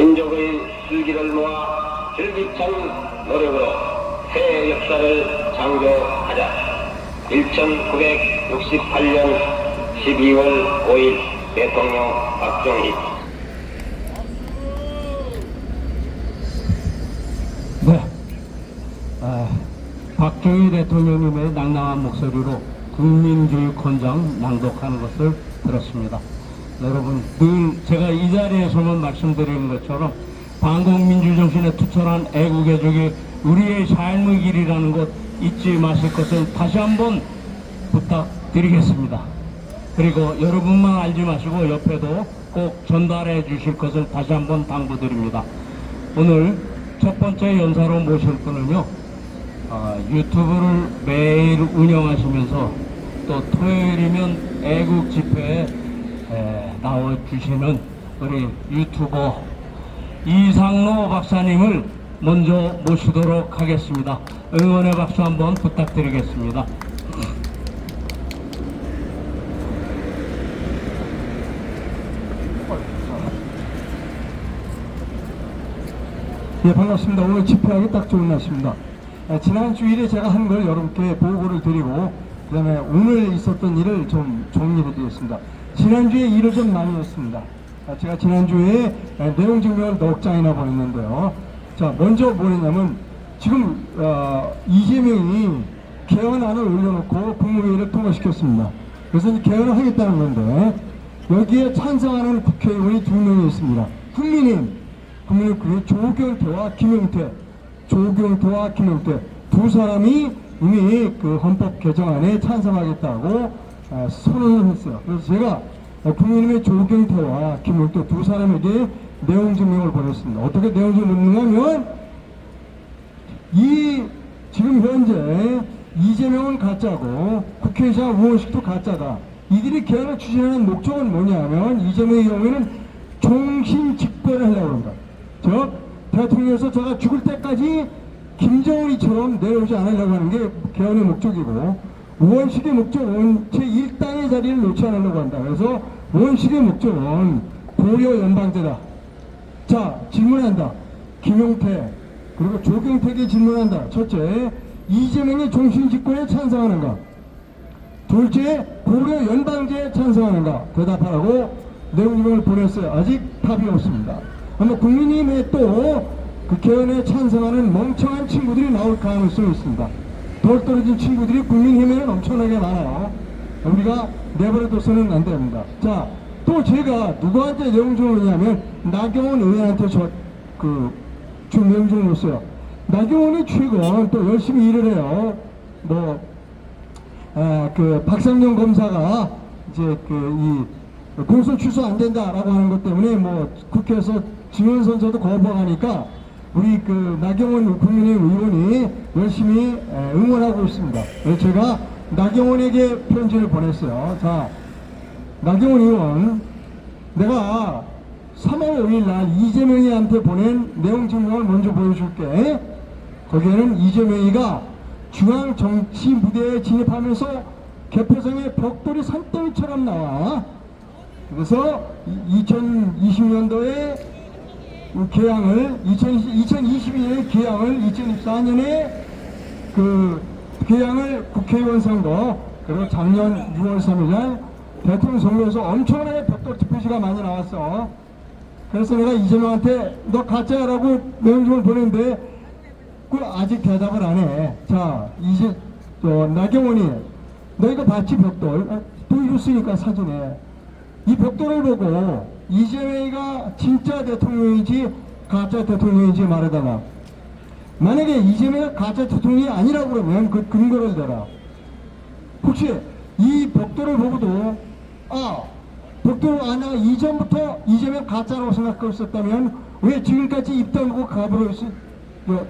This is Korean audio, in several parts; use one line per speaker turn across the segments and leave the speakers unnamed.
민족의 슬기를 모아 줄기찬 노력으로 새 역사를 창조하자. 1968년 12월 5일 대통령 박정희.
네, 박정희 대통령님의 낭낭한 목소리로 국민교육헌장 낭독하는 것을 들었습니다. 여러분, 늘 제가 이 자리에서만 말씀드리는 것처럼 반공민주정신에 투철한 애국애족이 우리의 삶의 길이라는 것 잊지 마실 것을 다시 한번 부탁드리겠습니다. 그리고 여러분만 알지 마시고 옆에도 꼭 전달해 주실 것을 다시 한번 당부드립니다. 오늘 첫 번째 연사로 모실 분은요, 유튜브를 매일 운영하시면서 또 토요일이면 애국 집회에 나와주시는 우리 유튜버 이상로 박사님을 먼저 모시도록 하겠습니다. 응원의 박수 한번 부탁드리겠습니다.
예, 반갑습니다. 오늘 집회하기 딱 좋은 날씨입니다. 지난 주일에 제가 한 걸 여러분께 보고를 드리고 그 다음에 오늘 있었던 일을 좀 정리해 드리겠습니다. 지난주에 일을 좀 많이 했습니다. 제가 지난주에 내용 증명을 넉 장이나 보냈는데요. 자, 먼저 뭐냐면 지금 이재명이 개헌안을 올려놓고 국무회의를 통과시켰습니다. 그래서 이제 개헌을 하겠다는 건데 여기에 찬성하는 국회의원이 2명이 있습니다. 국민의힘 조경태와 김용태, 두 사람이 이미 그 헌법 개정안에 찬성하겠다고 선언을 했어요. 그래서 제가 국민의힘의 조경태와 김용태 두 사람에게 내용 증명을 보냈습니다. 어떻게 내용 증명을 보냈냐면 지금 현재 이재명은 가짜고 국회의장 의원식도 가짜다. 이들이 개헌을 추진하는 목적은 뭐냐면 이재명의 경우에는 종신 집권을 하려고 합니다. 즉 대통령에서 제가 죽을 때까지 김정은이처럼 내려오지 않으려고 하는 게 개헌의 목적이고, 의원식의 목적은 제1당의 자리를 놓지 않으려고 한다. 그래서 의원식의 목적은 고려 연방제다. 자, 질문한다. 김용태 그리고 조경태에게 질문한다. 첫째, 이재명이 종신집권에 찬성하는가? 둘째, 고려 연방제에 찬성하는가? 대답하라고 내용을 보냈어요. 아직 답이 없습니다. 아마 국민의힘에 또 그 개헌에 찬성하는 멍청한 친구들이 나올 가능성이 있습니다. 덜 떨어진 친구들이 국민의힘에는 엄청나게 많아요. 우리가 내버려둬서는 안 됩니다. 자, 또 제가 누구한테 내용 증언이냐면 나경원 의원한테 준 내용 증언이었어요. 나경원이 최근 또 열심히 일을 해요. 박상영 검사가 이제 공소 취소 안 된다라고 하는 것 때문에 국회에서 증언 선서도 거부하니까 우리 나경원 국민의힘 의원이 열심히 응원하고 있습니다. 그래서 제가 나경원에게 편지를 보냈어요. 자, 나경원 의원, 내가 3월 5일 날 이재명이한테 보낸 내용 증명을 먼저 보여줄게. 거기에는 이재명이가 중앙 정치 무대에 진입하면서 개표성의 벽돌이 산더미처럼 나와. 그래서 2020년도에 개항을 2022년에 개항을 2024년에 개항을 국회의원 선거, 그리고 작년 6월 3일 대통령 선거에서 엄청나게 벽돌 투표시가 많이 나왔어. 그래서 내가 이재명한테 너 가짜라고 내용증을 보냈는데 아직 대답을 안 해. 자, 나경원이 너 이거 봤지? 벽돌 보여줬으니까 사진에 이 벽돌을 보고 이재명이가 진짜 대통령인지 가짜 대통령인지 말해달라. 만약에 이재명이 가짜 대통령이 아니라고 그러면 그 근거를 대라. 혹시 이 벽돌을 보고도 벽돌 아니야 이전부터 이재명 가짜라고 생각하고 있었다면 왜 지금까지 입 다물고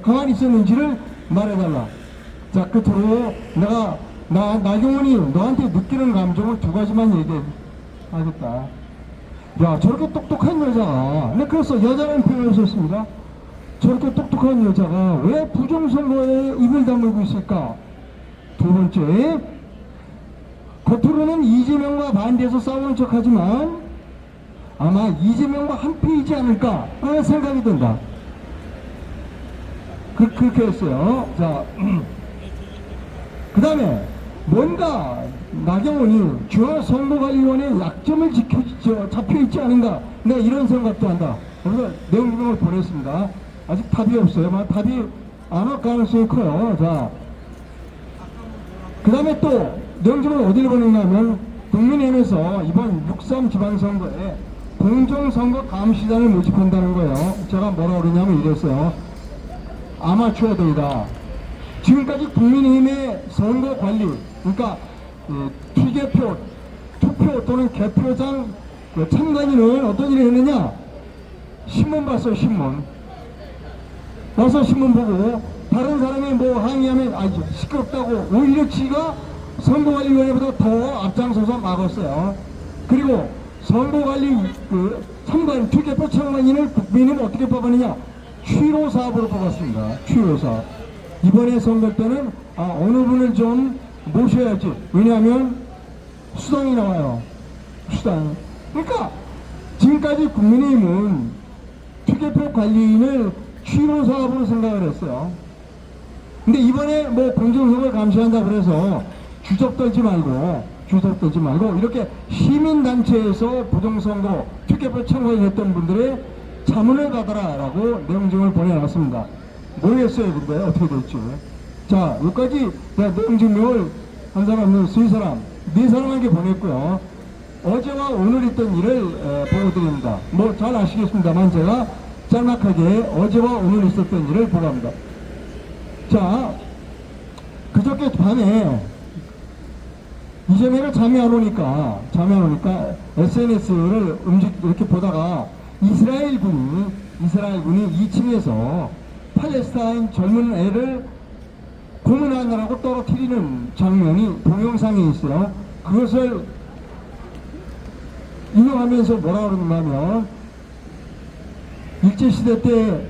가만히 있었는지를 말해달라. 자, 끝으로 내가 나경원이 너한테 느끼는 감정을 두 가지만 얘기하겠다. 야, 저렇게 똑똑한 여자가, 그래서 여자라는 표현을 썼습니다. 저렇게 똑똑한 여자가 왜 부정선거에 입을 다물고 있을까? 두 번째, 겉으로는 이재명과 반대해서 싸우는 척 하지만 아마 이재명과 한패이지 않을까 하는 생각이 든다. 그렇게 했어요. 자, 그 다음에 뭔가 나경원이 중앙선거관리위원회 약점을 잡혀있지 않은가, 내가 이런 생각도 한다. 그래서 내용을 보냈습니다. 아직 답이 없어요. 답이 안 올 가능성이 커요. 자, 그 다음에 또 내용을 어디를 보냈냐 하면 국민의힘에서 이번 6.3 지방선거에 공정선거 감시단을 모집한다는 거예요. 제가 뭐라 그러냐면 이랬어요. 아마추어들이다. 지금까지 국민의힘의 선거 관리, 그러니까 투개표, 투표 또는 개표장 참관인은 어떤 일을 했느냐? 신문 봤어요, 신문. 와서 신문 보고 다른 사람이 뭐 항의하면 시끄럽다고 오히려 지가 선거관리위원회보다 더 앞장서서 막았어요. 그리고 선거관리 참관, 투개표 참관인을 국민의힘은 어떻게 뽑았느냐? 취로사업으로 뽑았습니다. 취로사업. 이번에 선거 때는 어느 분을 좀 모셔야지. 왜냐하면 수당이 나와요. 수당. 그러니까 지금까지 국민의힘은 투개표 관리인을 취로사업으로 생각을 했어요. 근데 이번에 뭐 공정선거를 감시한다 그래서 주접 떨지 말고 이렇게 시민단체에서 부정선거 투개표 참관을 했던 분들의 자문을 받아라라고 내용증을 보내놨습니다. 모르겠어요. 근데 어떻게 될지. 자, 여기까지 내가 내용증명을 한 사람은 네 사람에게 보냈고요. 어제와 오늘 있던 일을 보고드립니다. 뭐 잘 아시겠습니다만 제가 짤막하게 어제와 오늘 있었던 일을 보고합니다. 자, 그저께 밤에 이재명을 잠이 안 오니까 SNS를 이렇게 보다가 이스라엘군이 2층에서 팔레스타인 젊은 애를 고문하느라고 떨어뜨리는 장면이 동영상에 있어요. 그것을 인용하면서 뭐라 그러냐면 일제시대 때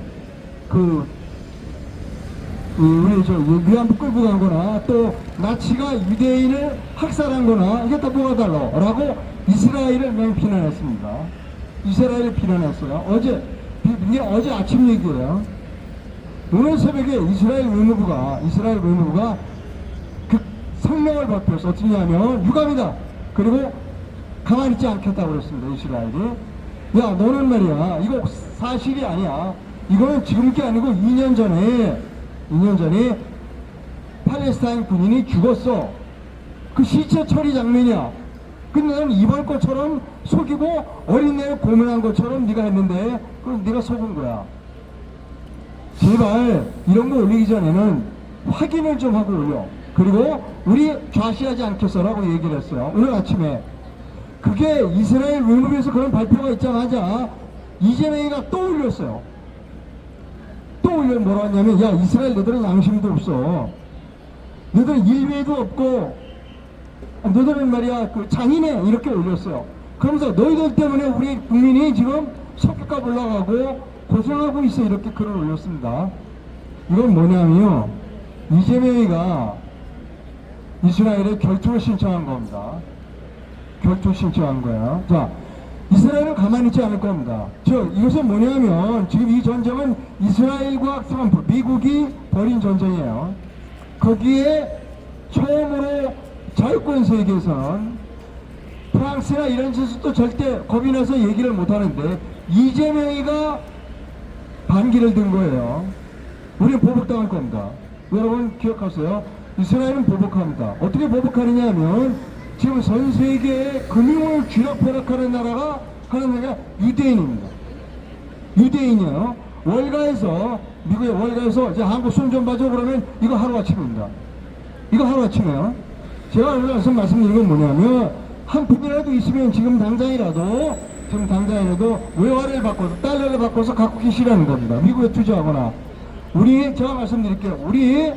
우리 위안부 끌고 간 거나 또 나치가 유대인을 학살한 거나 이게 다 뭐가 달라 라고 이스라엘을 맹 비난했습니다. 이스라엘을 비난했어요. 이게 어제 아침 얘기예요. 오늘 새벽에 이스라엘 외무부가 그 성명을 발표해서 어떻게 하면 유감이다. 그리고 가만히 있지 않겠다고 그랬습니다. 이스라엘이. 야, 너는 말이야. 이거 사실이 아니야. 이거는 지금 게 아니고 2년 전에 팔레스타인 군인이 죽었어. 그 시체 처리 장면이야. 근데 넌 이번 것처럼 속이고 어린애를 고문한 것처럼 네가 했는데 그럼 네가 속은 거야. 제발 이런 거 올리기 전에는 확인을 좀 하고 올려. 그리고 우리 좌시하지 않겠어라고 얘기를 했어요. 오늘 아침에. 그게 이스라엘 외무부에서 그런 발표가 있자마자 이재명이가 또 올렸어요. 또 올려 뭐라 하냐면 야, 이스라엘 너희들은 양심도 없어. 너희들은 일배도 없고 너희들은 말이야 장인해. 이렇게 올렸어요. 그러면서 너희들 때문에 우리 국민이 지금 석유값 올라가고 고생하고 있어. 이렇게 글을 올렸습니다. 이건 뭐냐면요, 이재명이가 이스라엘에 결투를 신청한 겁니다. 결투 신청한 거야. 자, 이스라엘은 가만히 있지 않을 겁니다. 이것은 뭐냐면 지금 이 전쟁은 이스라엘과 트럼프, 미국이 벌인 전쟁이에요. 거기에 처음으로 자유권 세계에서는 프랑스나 이런 데서도 절대 겁이 나서 얘기를 못 하는데 이재명이가 반기를 든 거예요. 우리는 보복당할 겁니다. 여러분 기억하세요. 이스라엘은 보복합니다. 어떻게 보복하느냐 하면 지금 전 세계의 금융을 쥐락펴락하는 나라가 유대인입니다. 유대인이에요. 미국의 월가에서 이제 한국 손 좀 봐줘 그러면 이거 하루아침입니다. 이거 하루아침이에요. 제가 오늘 말씀드린 건 뭐냐면 한 푼이라도 있으면 지금 당장이라도 외화를 바꿔서 달러를 바꿔서 갖고 계시라는 겁니다. 미국에 투자하거나. 제가 말씀드릴게요. 우리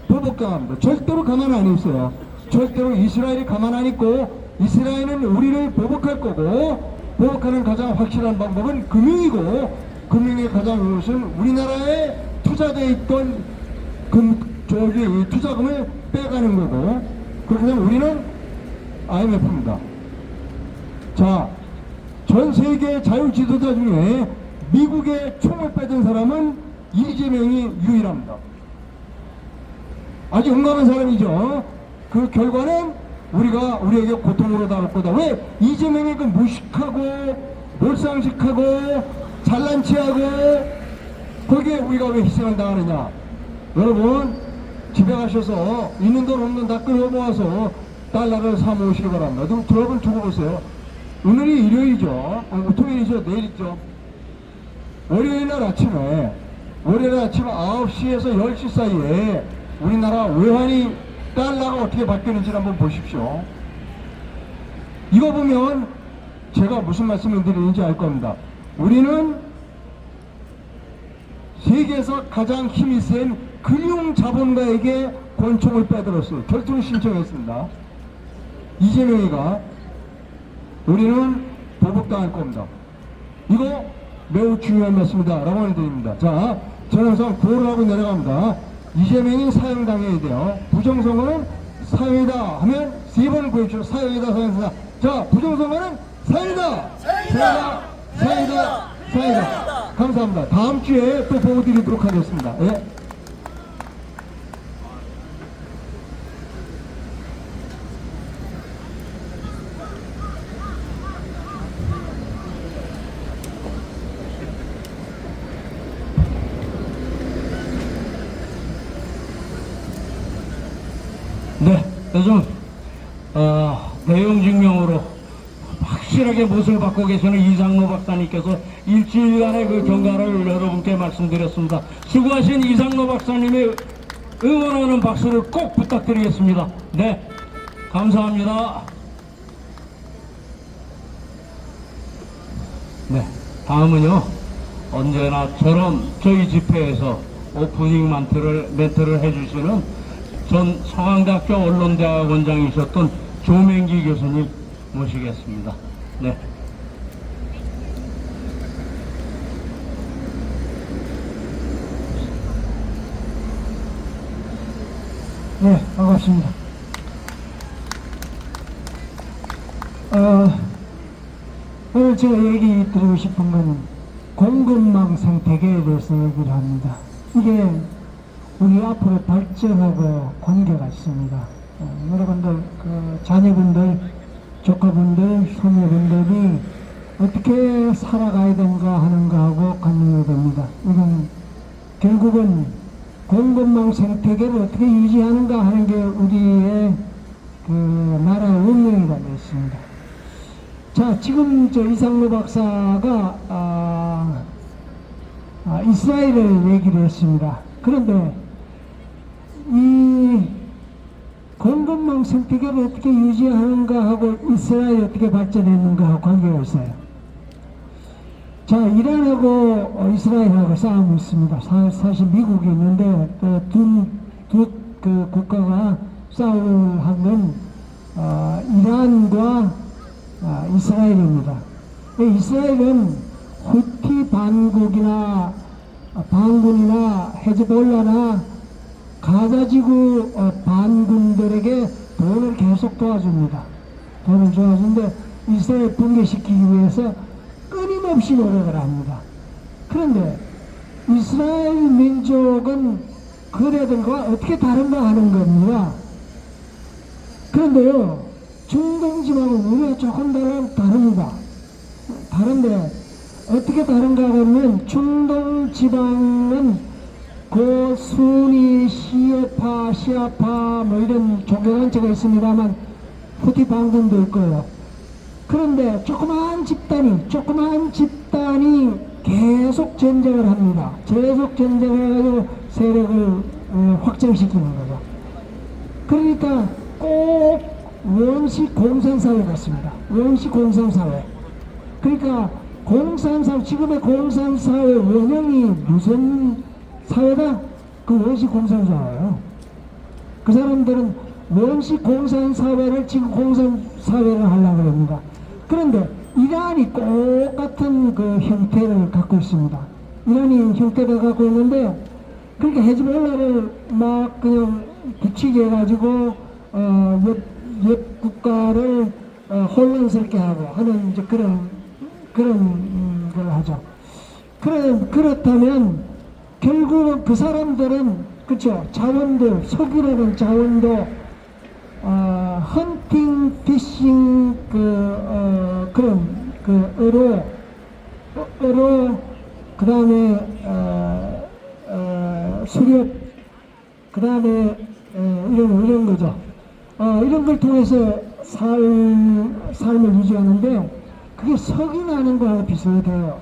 보복당합니다. 절대로 가만 안 있어요. 절대로 이스라엘이 가만 안 있고 이스라엘은 우리를 보복할 거고, 보복하는 가장 확실한 방법은 금융이고, 금융의 가장 우선 우리나라에 투자되어 있던 투자금을 빼가는 거고, 그렇게 되면 우리는 IMF입니다. 자, 전 세계 자유 지도자 중에 미국의 총을 빼든 사람은 이재명이 유일합니다. 아주 용감한 사람이죠. 그 결과는 우리에게 고통으로 다룰 거다. 왜 이재명이 그 무식하고 몰상식하고 잘난 체하고 거기에 우리가 왜 희생을 당하느냐. 여러분 집에 가셔서 있는 돈 없는 다 끌어 모아서 달러를 사 모으시기 바랍니다. 여러분 두고 보세요. 오늘이 일요일이죠. 토요일이죠. 내일이죠. 월요일 날 아침에 9시에서 10시 사이에 우리나라 외환이 달러가 어떻게 바뀌는지 한번 보십시오. 이거 보면 제가 무슨 말씀을 드리는지 알 겁니다. 우리는 세계에서 가장 힘이 센 금융자본가에게 권총을 빼들었어요. 결투를 신청했습니다. 이재명이가 우리는 보복당할 겁니다. 이거 매우 중요한 말씀이다 라고 말드립니다. 자, 저는 항상 구호를 하고 내려갑니다. 이재명이 사형당해야 돼요. 부정선거는 사형이다 하면 3번 구해주죠. 사형이다, 사형이다. 자, 부정선거는 사형이다! 사형이다! 사형이다! 사형이다! 감사합니다. 다음 주에 또 보고 드리도록 하겠습니다. 예.
네, 요즘 내용 증명으로 확실하게 못을 받고 계시는 이상로 박사님께서 일주일간의 그 경과를 여러분께 말씀드렸습니다. 수고하신 이상로 박사님의 응원하는 박수를 꼭 부탁드리겠습니다. 네, 감사합니다. 네, 다음은요, 언제나처럼 저희 집회에서 오프닝 멘트를 해주시는 전 서강대학교 언론대학 원장이셨던 조명기 교수님 모시겠습니다. 네.
네, 반갑습니다. 오늘 제가 얘기 드리고 싶은 건 공급망 생태계에 대해서 얘기를 합니다. 이게 우리 앞으로 발전하고 관계가 있습니다. 여러분들, 자녀분들, 조카분들, 손녀분들이 어떻게 살아가야 되는가 하는 거하고 관련이 됩니다. 이건 결국은 공급망 생태계를 어떻게 유지하는가 하는 게 우리의 나라의 운명이가 되었습니다. 자, 지금 이상로 박사가 이스라엘을 얘기를 했습니다. 그런데 이 공급망 생태계를 어떻게 유지하는가 하고 이스라엘이 어떻게 발전했는가 하고 관계가 있어요. 자, 이란하고 이스라엘하고 싸움이 있습니다. 사실 미국이 있는데 두 국가가 싸움을 한 건 이란과 이스라엘입니다. 이스라엘은 후티 반군이나 헤즈볼라나 가자지구 반군들에게 돈을 계속 도와줍니다. 돈을 도와주는데 이스라엘 붕괴시키기 위해서 끊임없이 노력을 합니다. 그런데 이스라엘 민족은 그들과 어떻게 다른가 하는 겁니다. 그런데요, 중동지방은 우리가 조금 다릅니다. 다른데 어떻게 다른가 하면 중동지방은 그 순위, 시아파 뭐 이런 종교단체가 있습니다만 후티 반군도 있고요. 그런데 조그마한 집단이 계속 전쟁을 합니다. 계속 전쟁을 해가지고 세력을 확장시키는 거죠. 그러니까 꼭 원시 공산사회 같습니다. 원시 공산사회. 그러니까 지금의 공산사회 원형이 무슨 사회다? 그 원시 공산사회예요. 그 사람들은 원시 공산사회를 지금 공산사회를 하려고 합니다. 그런데 이란이 똑같은 그 형태를 갖고 있습니다. 이란이 형태를 갖고 있는데, 그러니까 헤즈볼라를 막 그냥 붙이게 해가지고 옆 국가를 혼란스럽게 하고 하는 이제 그런
그런 걸 하죠. 그렇다면 결국은 그 사람들은 그렇죠. 자원들, 석유라는 자원도 헌팅, 피싱 그런 어로 그 다음에 수렵 그 다음에 이런 거죠. 이런 걸 통해서 삶을 유지하는데 그게 석유나는 거하고 비슷해요.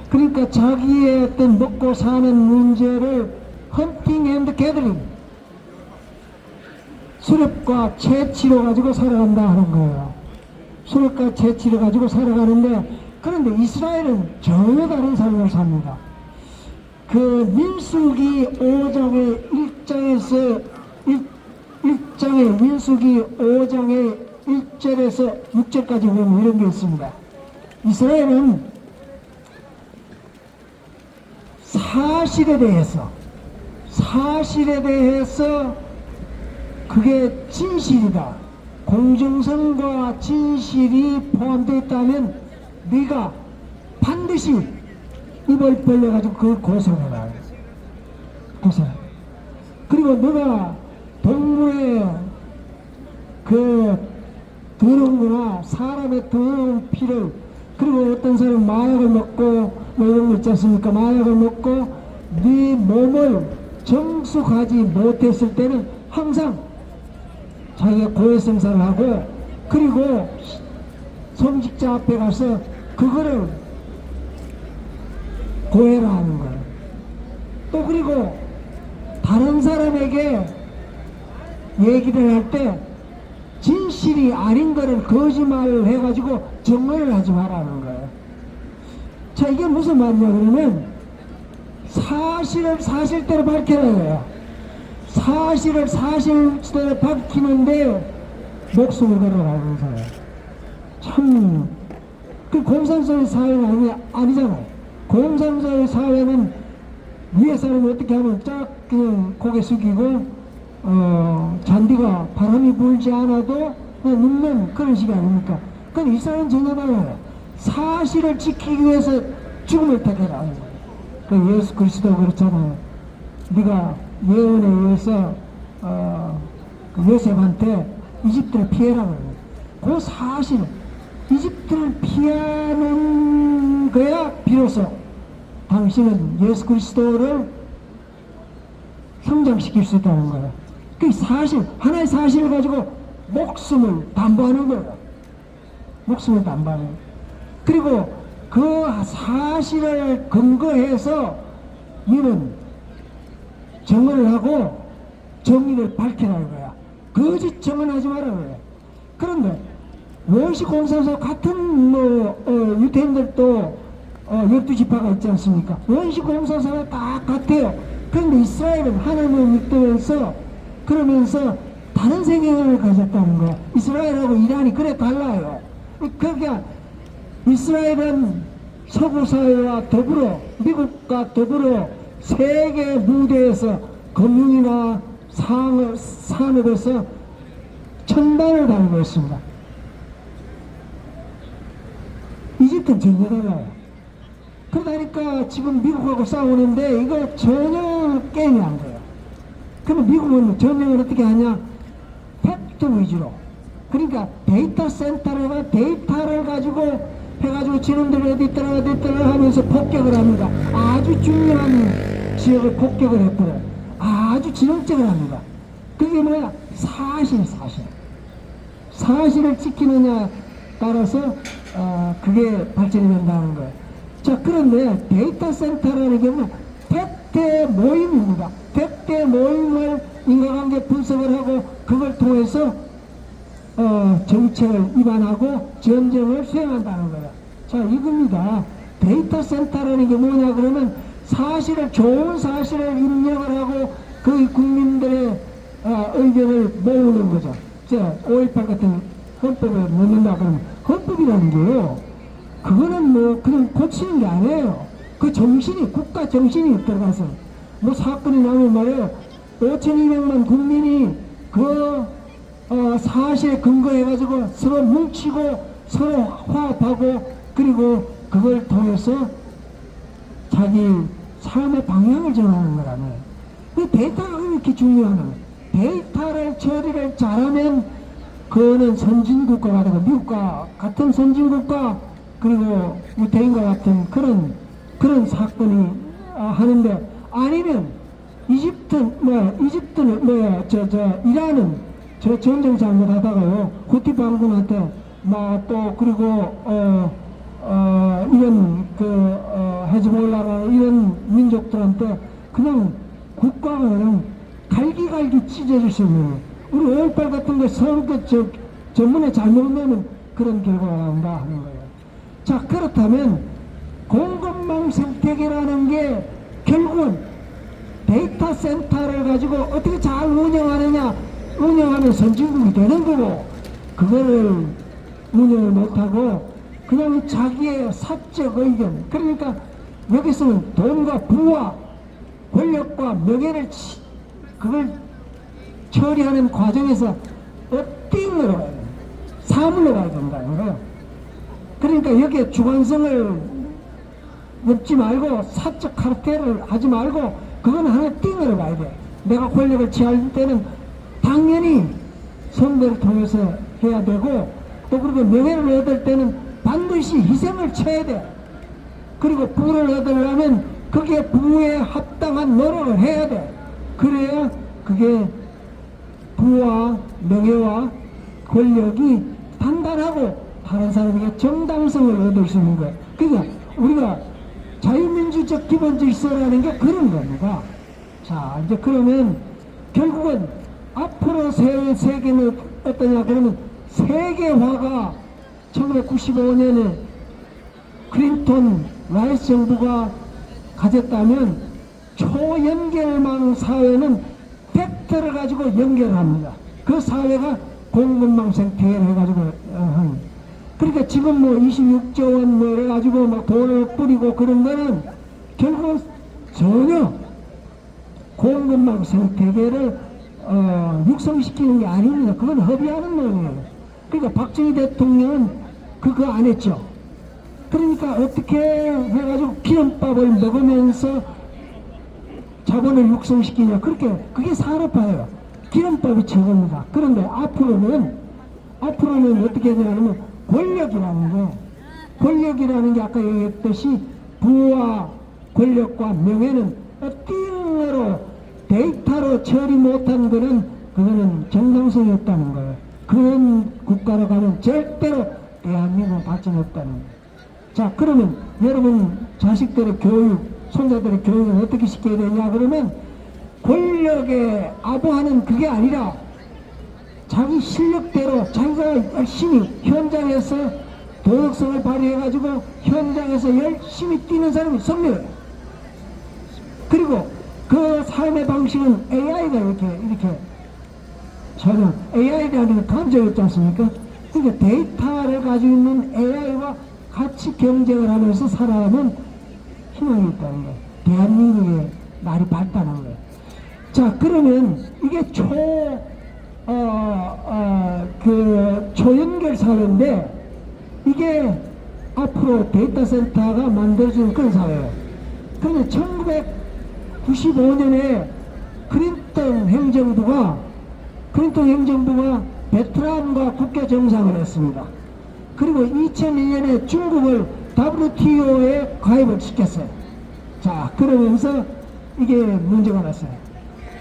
그러니까 자기의 어떤 먹고 사는 문제를 헌팅 앤드 게더링 수렵과 채취로 가지고 살아간다 하는 거예요. 수렵과 채취를 가지고 살아가는데 그런데 이스라엘은 전혀 다른 삶을 삽니다. 그 민수기 5장의 1장의 민수기 5장의 1절에서 6절까지 보면 이런 게 있습니다. 이스라엘은 사실에 대해서 그게 진실이다. 공정성과 진실이 포함되어 있다면 네가 반드시 입을 벌려가지고 그걸 고소해라. 그리고 너가 동물의 그 더러운 거나 사람의 더러운 피를 그리고 어떤 사람은 마약을 먹고 뭐 이런 거 있지 않습니까? 마약을 먹고 네 몸을 정숙하지 못했을 때는 항상 자기가 고해성사를 하고 그리고 성직자 앞에 가서 그거를 고해라 하는 거예요. 또 그리고 다른 사람에게 얘기를 할 때 진실이 아닌 거를 거짓말을 해가지고 정언을 하지 말라는 거예요. 자, 이게 무슨 말이냐 그러면 사실을 사실대로 밝히라는 거예요. 사실을 사실대로 밝히는데 목숨을 걸어라는 거예요. 참, 그 공산주의 사회는 아니잖아요. 공산주의 사회는 위에 사람이 어떻게 하면 쫙 그냥 고개 숙이고 잔디가 바람이 불지 않아도 그냥 눕는 그런 식이 아닙니까? 그건 이스라엘은 전혀 달라요. 사실을 지키기 위해서 죽음을 택해라. 그 예수 그리스도 그렇잖아요. 네가 예언에 의해서 그 요셉한테 이집트를 피해라고 해요. 그 사실 이집트를 피하는 거야 비로소 당신은 예수 그리스도를 성장시킬 수 있다는 거예요. 그 사실, 하나의 사실을 가지고 목숨을 담보하는 거예요. 목숨을 담보하는 거예요. 그리고 그 사실을 근거해서 너는 정언을 하고 정의를 밝히라는 거야. 거짓 정언하지 말라는 거야. 그런데 원시공산소 같은 유태인들도 12지파가 있지 않습니까? 원시공산소가 다 같아요. 그런데 이스라엘은 하나님을 믿으면서 그러면서 다른 생각을 가졌다는 거야. 이스라엘하고 이란이 그래 달라요. 그러니까 이스라엘은 서구 사회와 더불어 미국과 더불어 세계 무대에서 금융이나 산업에서 천단을 달고 있습니다. 이집트는 전혀 달라요. 그러다니까 지금 미국하고 싸우는데 이거 전혀 게임이 안 돼요. 그러면 미국은 전쟁을 어떻게 하냐? 팩트 위주로. 그러니까 데이터 센터가 데이터를 가지고 해가지고 지놈들이 어디 있더라 하면서 폭격을 합니다. 아주 중요한 지역을 폭격을 했고요. 아주 지형적을 합니다. 그게 뭐야? 사실을 지키느냐 따라서 그게 발전이 된다는 거예요. 자, 그런데 데이터 센터라는 경우는 100대 모임입니다. 100대 모임을 인과관계 분석을 하고 그걸 통해서 정책을 위반하고 전쟁을 수행한다는 거예요. 자, 이겁니다. 데이터 센터라는 게 뭐냐 그러면 좋은 사실을 입력을 하고 그 국민들의 의견을 모으는 거죠. 자, 5.18 같은 헌법에 넣는다 그러면 헌법이라는 게요. 그거는 뭐 그냥 고치는 게 아니에요. 그 정신이 국가 정신이 들어가서 뭐 사건이 나면 말이에요. 5,200만 국민이 그 사실에 근거해가지고 서로 뭉치고 서로 화합하고 그리고 그걸 통해서 자기 삶의 방향을 정하는 거라며. 그 데이터가 이렇게 중요한 거예요. 데이터를 처리를 잘하면 그거는 선진국가가 되고 미국과 같은 선진국가 그리고 유태인과 같은 그런 사건이 하는데, 아니면 이집트는 이란은 저 전쟁 잘못하다가요 후티 반군한테 또 그리고 이런 헤즈볼라라는 이런 민족들한테 그냥 국가가 그냥 갈기갈기 찢어질 수 있는, 우리 5.18 같은 거 선거 전문에 잘못하면 그런 결과가 나온다 하는 거예요. 자, 그렇다면 공급망 생태계라는 게 결국은 데이터 센터를 가지고 어떻게 잘 운영하면 선진국이 되는 거고, 그거를 운영을 못하고 그냥 자기의 사적 의견, 그러니까 여기서는 돈과 부와 권력과 명예를 그걸 처리하는 과정에서 어띵으로 가야 돼. 사물로 가야 된다는 거예요. 그러니까 여기에 주관성을 넣지 말고 사적 카르텔을 하지 말고 그건 하나의 띵으로 가야 돼. 내가 권력을 취할 때는 당연히 선거를 통해서 해야 되고, 또 그리고 명예를 얻을 때는 반드시 희생을 쳐야 돼. 그리고 부를 얻으려면 그게 부에 합당한 노력을 해야 돼. 그래야 그게 부와 명예와 권력이 단단하고 다른 사람에게 정당성을 얻을 수 있는 거예요. 그러니까 우리가 자유민주적 기본 질서라는 게 그런 겁니다. 자, 이제 그러면 결국은 앞으로 세계는 어떠냐 그러면, 세계화가 1995년에 클린턴 라이스 정부가 가졌다면 초연결망 사회는 벡터를 가지고 연결합니다. 그 사회가 공급망 생태계를 해가지고 그러니까 지금 26조 원 해가지고 막 돈을 뿌리고 그런 거는 결국은 전혀 공급망 생태계를 육성시키는 게 아닙니다. 그건 허비하는 거예요. 그러니까 박정희 대통령은 그거 안 했죠. 그러니까 어떻게 해가지고 기름밥을 먹으면서 자본을 육성시키냐, 그게 산업화예요. 기름밥이 최고입니다. 그런데 앞으로는 어떻게 되냐면 권력이라는 게 아까 얘기했듯이 부와 권력과 명예는 띵으로 데이터로 처리 못한 그거는 정당성이 없다는 거예요. 그런 국가로 가면 절대로 대한민국은 발전이 없다는 거예요. 자, 그러면 여러분 자식들의 교육, 손자들의 교육을 어떻게 시켜야 되냐 그러면, 권력에 아부하는 그게 아니라 자기 실력대로 자기가 열심히 현장에서 도덕성을 발휘해가지고 현장에서 열심히 뛰는 사람이 선명해요. 그리고 그 삶의 방식은 AI가 이렇게 전혀 AI라는 감정이 있지 않습니까? 그러니까 데이터를 가지고 있는 AI와 같이 경쟁을 하면서 살아가면 희망이 있다는 거예요. 대한민국의 날이 밝다는 거예요. 자, 그러면 이게 초연결 사회인데, 이게 앞으로 데이터 센터가 만들어지는 그런 사회예요. 그런데 1995년에 클린턴 행정부가 베트남과 국교 정상을 했습니다. 그리고 2001년에 중국을 WTO에 가입을 시켰어요. 자, 그러면서 이게 문제가 났어요.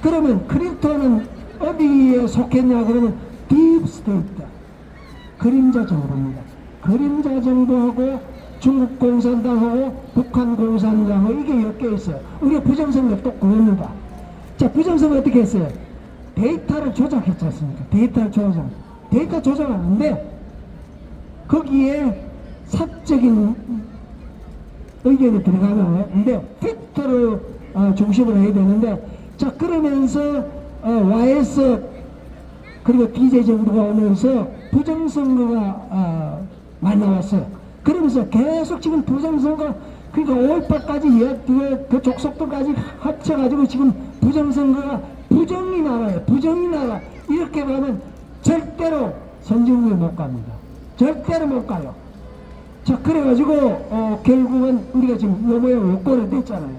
그러면 클린턴은 어디에 속했냐 그러면 딥스테이트, 그림자 정부입니다. 그림자 정부하고 중국 공산당하고 북한 공산당하고 이게 엮여 있어요. 우리가 부정선거 또 그겁니다. 자, 부정선거 어떻게 했어요? 데이터를 조작했지 않습니까? 데이터 조작하는데 거기에 사적인 의견이 들어가면 근데 팩트를 중심으로 해야 되는데, 자, 그러면서 YS 그리고 DJ 정부가 오면서 부정선거가 많이 나왔어요. 그러면서 계속 지금 부정선거, 그러니까 5.18까지 그 족속도까지 합쳐가지고 지금 부정선거가 부정이 나라예요. 부정이 나라. 이렇게 가면 절대로 선진국에 못 갑니다. 절대로 못 가요. 자, 그래가지고 결국은 우리가 지금 요 모양 요거를 냈잖아요.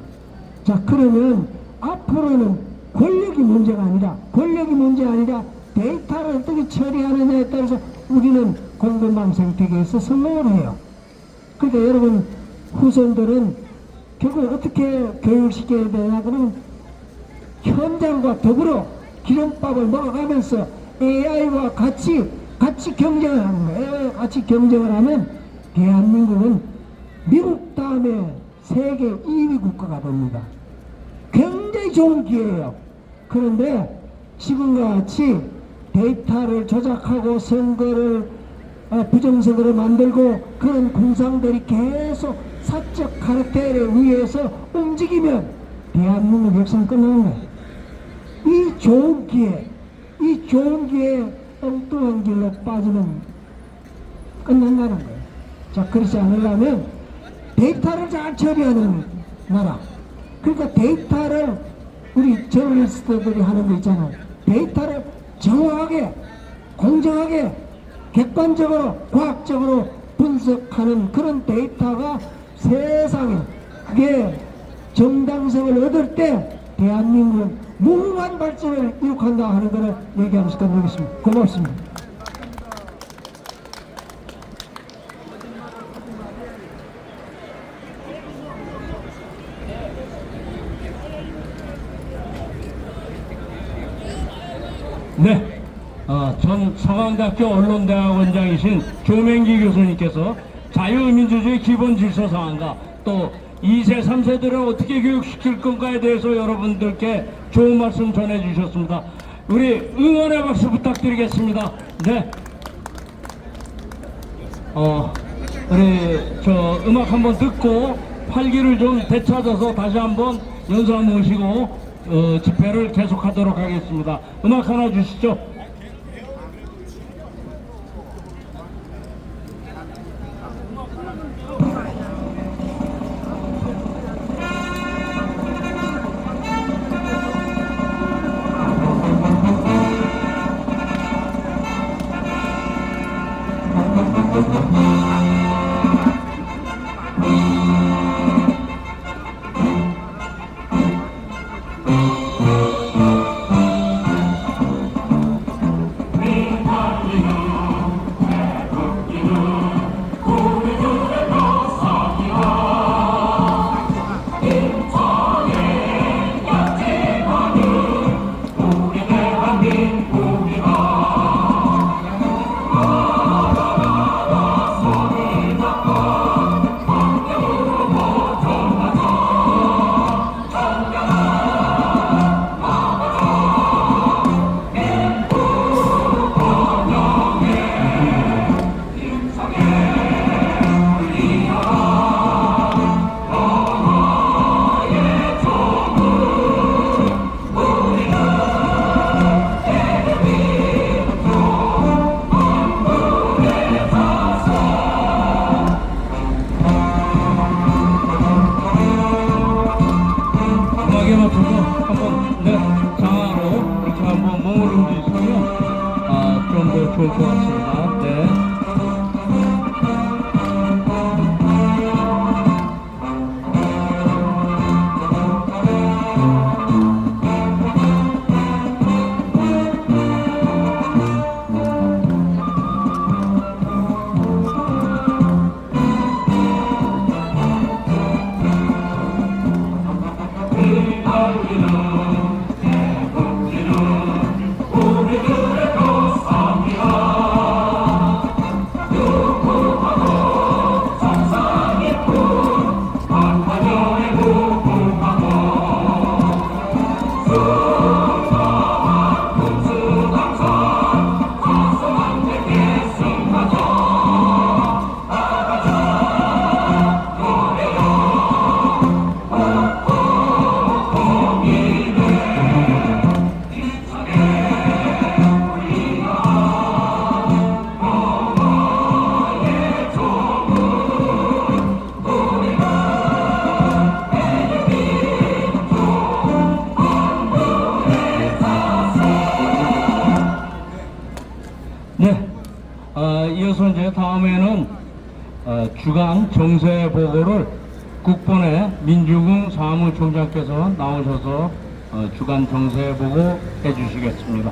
자, 그러면 앞으로는 권력이 문제가 아니라 데이터를 어떻게 처리하느냐에 따라서 우리는 공공방송 세계에서 성공을 해요. 그러니까 여러분 후손들은 결국 어떻게 교육시켜야 되냐 그러면 현장과 더불어 기름밥을 먹어가면서 AI와 같이 경쟁을 하는 거예요. AI와 같이 경쟁을 하면 대한민국은 미국 다음에 세계 2위 국가가 됩니다. 굉장히 좋은 기회예요. 그런데 지금과 같이 데이터를 조작하고 선거를 부정선거를 만들고 그런 공상들이 계속 사적 카르텔에 의해서 움직이면 대한민국 역사는 끝나는 거예요. 이 좋은 기회에 엉뚱한 길로 빠지면 끝난다는 거예요. 자, 그렇지 않으려면 데이터를 잘 처리하는 나라. 그러니까 데이터를 우리 저널리스트들이 하는 거 있잖아요. 데이터를 정확하게, 공정하게, 객관적으로, 과학적으로 분석하는 그런 데이터가 세상에 그게 정당성을 얻을 때 대한민국은 무궁한 발전을 이룩한다 하는 것을 얘기하면서 끝내겠습니다. 고맙습니다.
네, 전 서강대학교 언론대학원장이신 조명기 교수님께서 자유민주주의 기본 질서 사항과 또 2세, 3세들을 어떻게 교육시킬 건가에 대해서 여러분들께 좋은 말씀 전해주셨습니다. 우리 응원의 박수 부탁드리겠습니다. 네. 우리 음악 한번 듣고 활기를 좀 되찾아서 다시 한번 연사 모시고 집회를 계속하도록 하겠습니다. 음악 하나 주시죠. 좋을 것 같습니다. 네. 네, 이어서 이제 다음에는 주간 정세 보고를 국본의 민주궁 사무총장께서 나오셔서 주간 정세 보고 해주시겠습니다.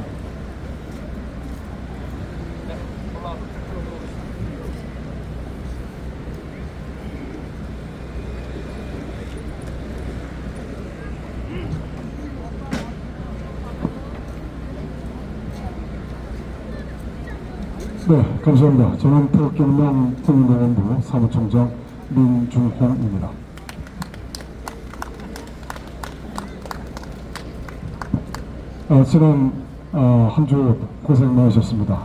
네, 감사합니다. 저는 태극경명 국민공원부 사무총장 민중홍입니다. 지난 한 주 고생 많으셨습니다.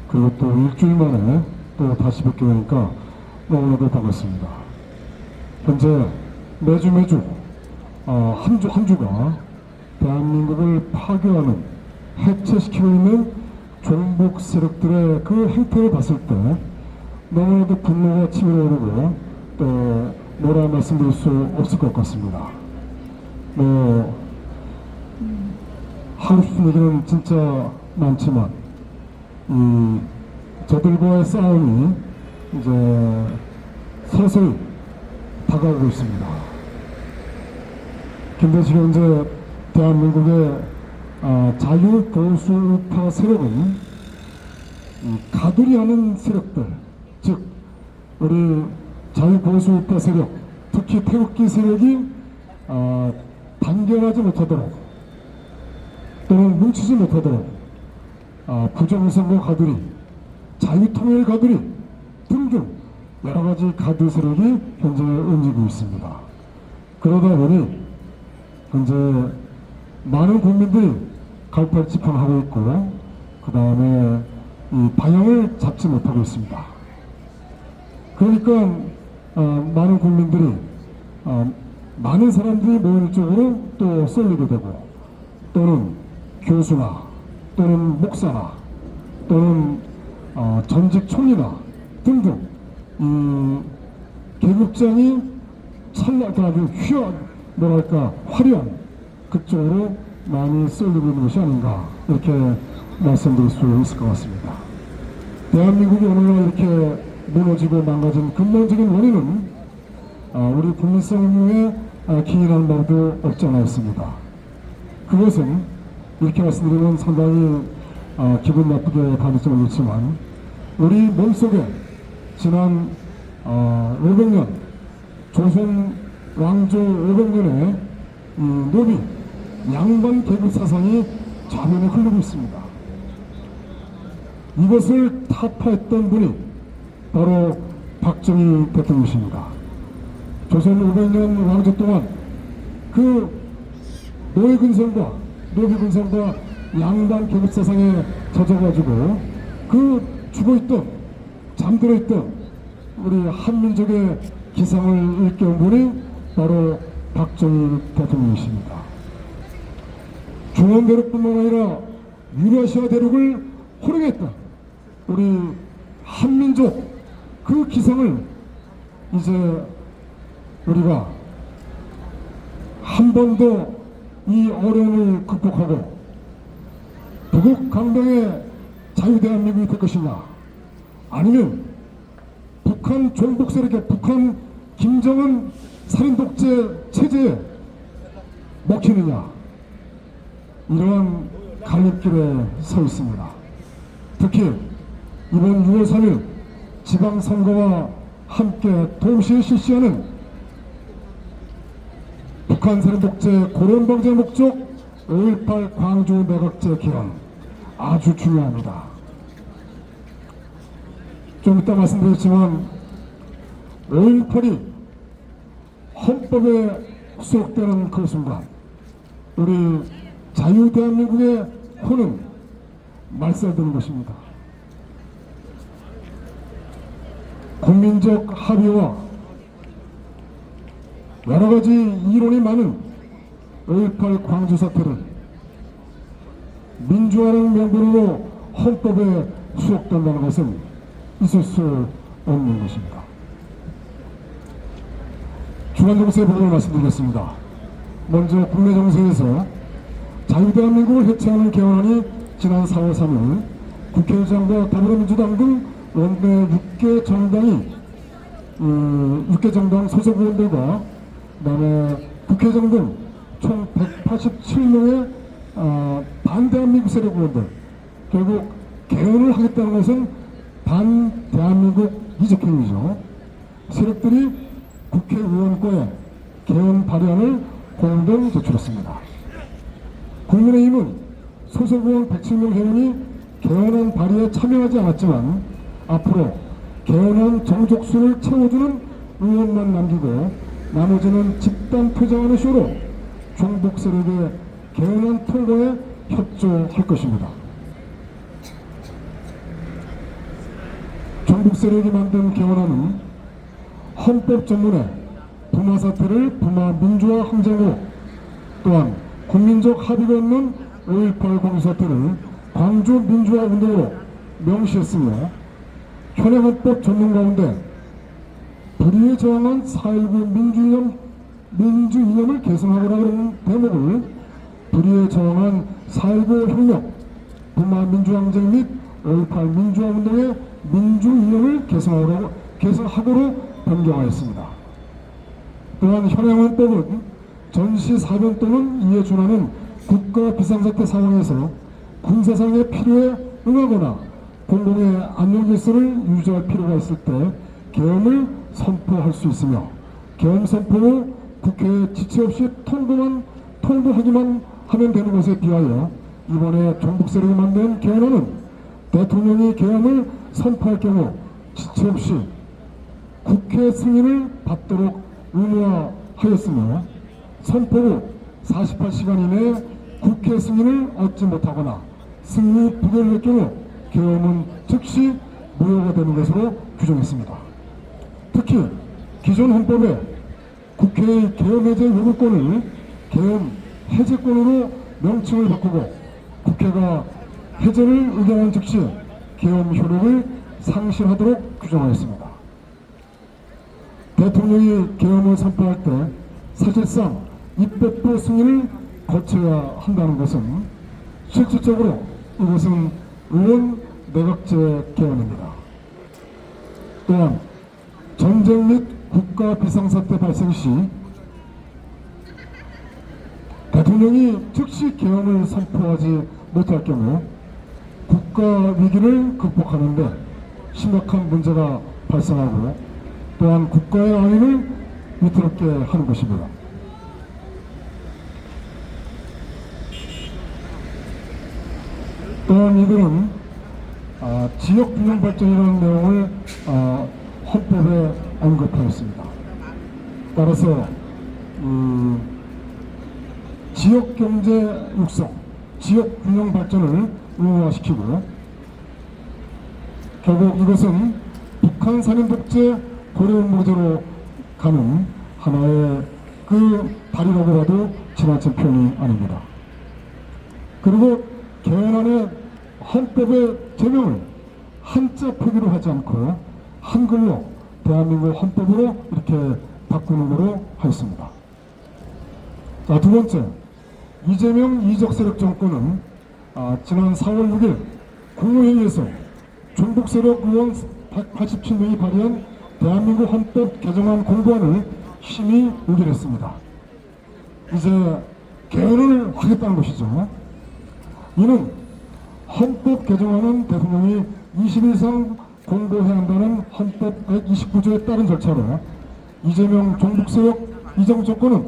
그리고 또 일주일 만에 또 다시 뵙게 되니까 너무나도 반갑습니다. 현재 매주 한 주가 대한민국을 파괴하는, 해체시키고 있는 종북 세력들의 그 행태를 봤을 때 너무나도 분노가 치밀어 오르고 또 뭐라 말씀드릴 수 없을 것 같습니다. 하고 싶은 얘기는 진짜 많지만 저들과의 싸움이 이제 서서히 다가오고 있습니다. 김대중 현재 대한민국의 자유보수파 세력은 가두리하는 세력들, 즉 우리 자유보수파 세력, 특히 태극기 세력이 단결하지 못하도록 또는 뭉치지 못하도록 부정선거 가두리, 자유통일 가두리 등등 여러가지 가두 세력이 현재 움직이고 있습니다. 그러다 보니 현재 많은 국민들이 갈팔집합하고 있고 그 다음에 이 방향을 잡지 못하고 있습니다. 그러니까 많은 국민들이 많은 사람들이 모이는 쪽으로 또 쏠리게 되고 또는 교수나 또는 목사나 또는 전직 총리나 등등 이 계급장이 아주 화려한 그쪽으로 많이 쏠리고 있는 것이 아닌가 이렇게 말씀드릴 수 있을 것 같습니다. 대한민국이 오늘날 이렇게 무너지고 망가진 근본적인 원인은 우리 국민성 의무에 기인한 바도 없지 않아 있습니다. 그것은 이렇게 말씀드리면 상당히 기분 나쁘게 받을지 모르겠지만 우리 몸속에 지난 500년 조선 왕조 500년의 노비 양반 계급 사상이 좌면에 흐르고 있습니다. 이것을 타파했던 분이 바로 박정희 대통령이십니다. 조선 500년 왕조 동안 그 노예근성과 노비근성과 양반 계급 사상에 젖어가지고 그 죽어있던 잠들어있던 우리 한민족의 기상을 일깨운 분이 바로 박정희 대통령이십니다. 중원대륙뿐만 아니라 유라시아 대륙을 호령했다. 우리 한민족 그 기상을 이제 우리가 한 번 더 이 어려움을 극복하고 부국 강병의 자유대한민국이 될 것이냐 아니면 북한 종북 세력의 북한 김정은 살인독재 체제에 먹히느냐 이러한 갈림길에 서 있습니다. 특히 이번 6월 3일 지방선거와 함께 동시에 실시하는 북한 살인독재 고론방지의 목적 5.18 광주 내각제 개헌 아주 중요합니다. 좀 이따 말씀드렸지만 5.18이 헌법에 수록되는 그 순간 우리 자유대한민국의 혼은 말살되는 것입니다. 국민적 합의와 여러가지 이론이 많은 5.18 광주 사태를 민주화라는 명분으로 헌법에 수록된다는 것은 있을 수 없는 것입니다. 주간정세 부분을 말씀드리겠습니다. 먼저 국내 정세에서 자유대한민국을 해체하는 개헌안이 지난 4월 3일 국회의장과 더불어민주당 등 원내 6개 정당이 육개정당 소속 의원들과 그다음에 국회의장 등 총 187명의 반대한민국 세력 의원들, 결국 개헌을 하겠다는 것은 반대한민국 이적행위죠. 세력들이 국회의원과에 개헌 발의안을 공동 제출했습니다. 국민의힘은 소속 의원 107명 회원이 개헌안 발의에 참여하지 않았지만 앞으로 개헌안 정족수를 채워주는 의원만 남기고 나머지는 집단 퇴장하는 쇼로 종북 세력의 개헌안 통과에 협조할 것입니다. 종북 세력이 만든 개헌안은 헌법 전문에 부마 사태를 부마 민주화 항쟁으로, 또한 국민적 합의가 없는 5.18 공사태를 광주 민주화 운동으로 명시했으며 현행 헌법 전문 가운데 불의에 저항한 4.19 민주이념을 개선하거나 하는 대목을 불의에 저항한 4.19 혁명, 부마 민주항쟁 및 5.18 민주화 운동의 민주이념을 개선하고로 변경하였습니다. 또한 현행 헌법은 전시 사변 또는 이에 준하는 국가 비상사태 상황에서 군사상의 필요에 응하거나 공공의 안전질서를 유지할 필요가 있을 때 계엄을 선포할 수 있으며, 계엄 선포 후 국회에 지체 없이 통보하기만 하면 되는 것에 비하여 이번에 종북 세력이 만든 개헌안은 대통령이 계엄을 선포할 경우 지체 없이 국회 승인을 받도록 의무화하였으며, 선포 후 48시간 이내에 국회 승인을 얻지 못하거나 승인이 부결될 경우 계엄은 즉시 무효가 되는 것으로 규정했습니다. 특히 기존 헌법에 국회의 계엄 해제 요구권을 계엄 해제권으로 명칭을 바꾸고 국회가 해제를 의결한 즉시 계엄 효력을 상실하도록 규정하였습니다. 대통령이 계엄을 선포할 때 사실상 입법부 승인을 거쳐야 한다는 것은 실질적으로 이것은 의원 내각제 개헌입니다. 또한 전쟁 및 국가 비상사태 발생 시 대통령이 즉시 계엄을 선포하지 못할 경우 국가 위기를 극복하는데 심각한 문제가 발생하고 또한 국가의 안위를 위태롭게 하는 것입니다. 또한 이들은 지역균형 발전이라는 내용을 헌법에 언급하였습니다. 따라서 지역경제 육성, 지역균형 발전을 의무화시키고 결국 이것은 북한 산인독재 고려운 모델로 가는 하나의 그 발이라고 봐도 지나친 표현이 아닙니다. 그리고 개헌안의 헌법의 제명을 한자 표기로 하지 않고 한글로 대한민국 헌법으로 이렇게 바꾸는 것으로 하였습니다. 자, 두 번째, 이재명 이적 세력 정권은 지난 4월 6일 국무회의에서 종북 세력 의원 187명이 발의한 대한민국 헌법 개정안 공보안을 심의 의결했습니다. 이제 개헌을 하겠다는 것이죠. 이는 헌법 개정안은 대통령이 20일 이상 공보해야 한다는 헌법 129조에 따른 절차로 이재명 종북세력 이정 정권은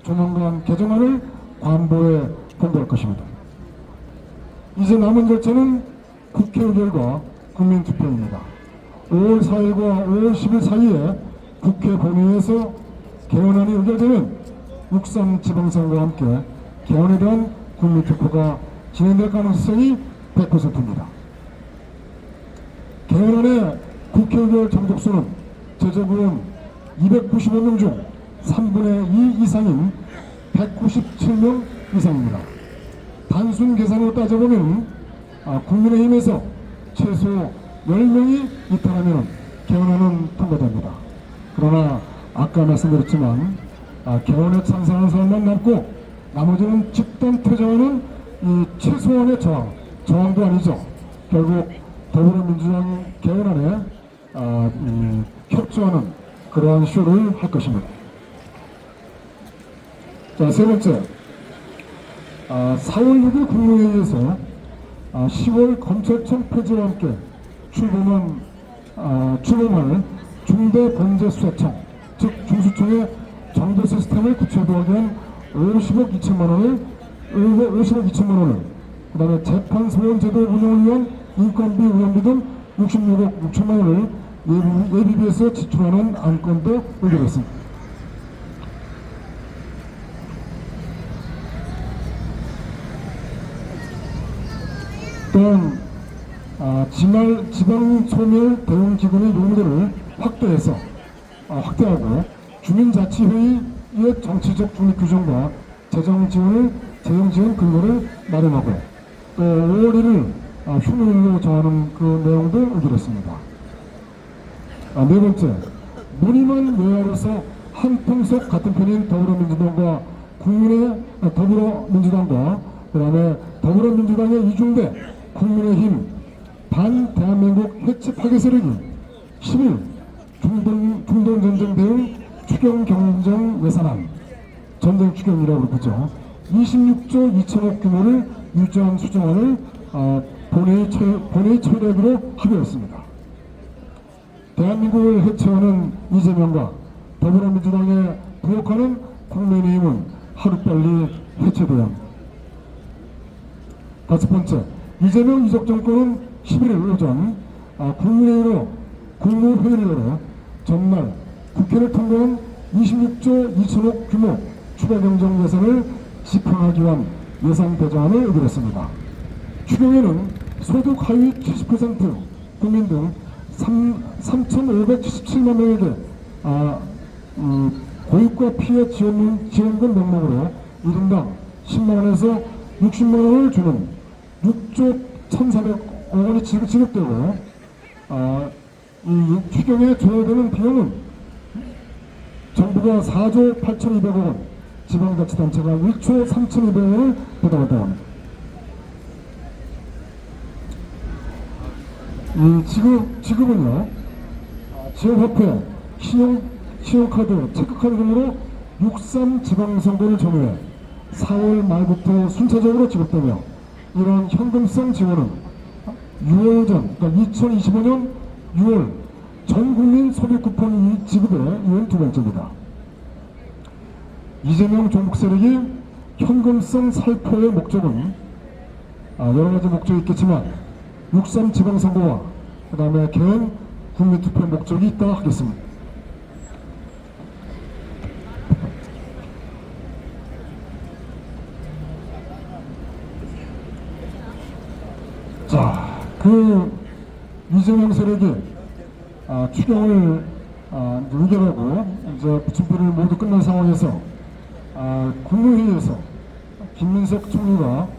조만간 개정안을 관보에 공개할 것입니다. 이제 남은 절차는 국회 의결과 국민투표입니다. 5월 4일과 5월 10일 사이에 국회 본회의에서 개헌안이 의결되면 6.3 지방선거와 함께 개헌에 대한 국민투표가 진행될 가능성이 100%입니다. 개헌안의 국회의결 정족수는 제적의원 295명 중 3분의 2 이상인 197명 이상입니다. 단순 계산으로 따져보면 국민의힘에서 최소 10명이 이탈하면 개헌안은 통과됩니다. 그러나 아까 말씀드렸지만 개헌에 찬성하는 사람만 남고 나머지는 집단 퇴장하는 이 최소한의 저항도 아니죠. 결국 더불어민주당 개헌안에 협조하는 그러한 쇼를 할 것입니다. 자, 세 번째, 4월 6일 국무회의에서 10월 검찰청 폐지와 함께 출범할 중대범죄수사청, 즉 중수청의 정보 시스템을 구체화하기 위한 50억 2천만 원을, 그 다음에 재판 소원제도 운영을 위한 인건비, 의원비 등 66억 6천만 원을 예비비에서 지출하는 안건도 의결했습니다. 또한 지방소멸 대응기금의 용도를 확대하고 주민자치회의의 정치적 중립규정과 재정지원 근거를 마련하고 또 5월 1일 휴무일로 정하는 그 내용도 의결했습니다. 네 번째, 무늬만 외야로서 한 통속 같은 편인 더불어민주당과 그 다음에 더불어민주당의 이중대 국민의힘 반대한민국 해체 파괴 세력이 10일 중동전쟁 대응 추경 경정 예산안, 전쟁 추경이라고 그러죠, 26조 2천억 규모를 유지한 수정안을 본회의 처리하기로 합의했습니다. 대한민국을 해체하는 이재명과 더불어민주당에 부역하는 국민의힘은 하루빨리 해체돼야 합니다. 다섯 번째, 이재명 이적 정권은 11일 오전 국무회의를 열어 전날 국회를 통과한 26조 2천억 규모 추가 경정 예산을 집행하기 위한 예산 배정안을 의결했습니다. 추경에는 소득 하위 70% 국민 등 3,577만 명에게 고육과 피해 지원금 명목으로 1인당 10만원에서 60만원을 주는 6조 1,400억 원이 지급되고 이 추경에 조회되는 비용은 정부가 4조 8,200억 원, 지방자치단체가 1조 3,200억 원을 부담한다고 합니다. 이 지급은요, 지역화폐, 신용카드, 체크카드 등으로 6.3 지방선거를 전후해 4월 말부터 순차적으로 지급되며, 이런 현금성 지원은 6월 전, 그러니까 2025년 6월 전국민 소비 쿠폰 지급에 이은 두 번째입니다. 이재명 종북 세력이 현금성 살포의 목적은 여러 가지 목적이 있겠지만 6.3 지방선거와 그 다음에 개헌 국민투표 목적이 있다 하겠습니다. 자, 이재명 세력이 추경을 의결하고 이제 준비를 모두 끝난 상황에서 국무회의에서 김민석 총리가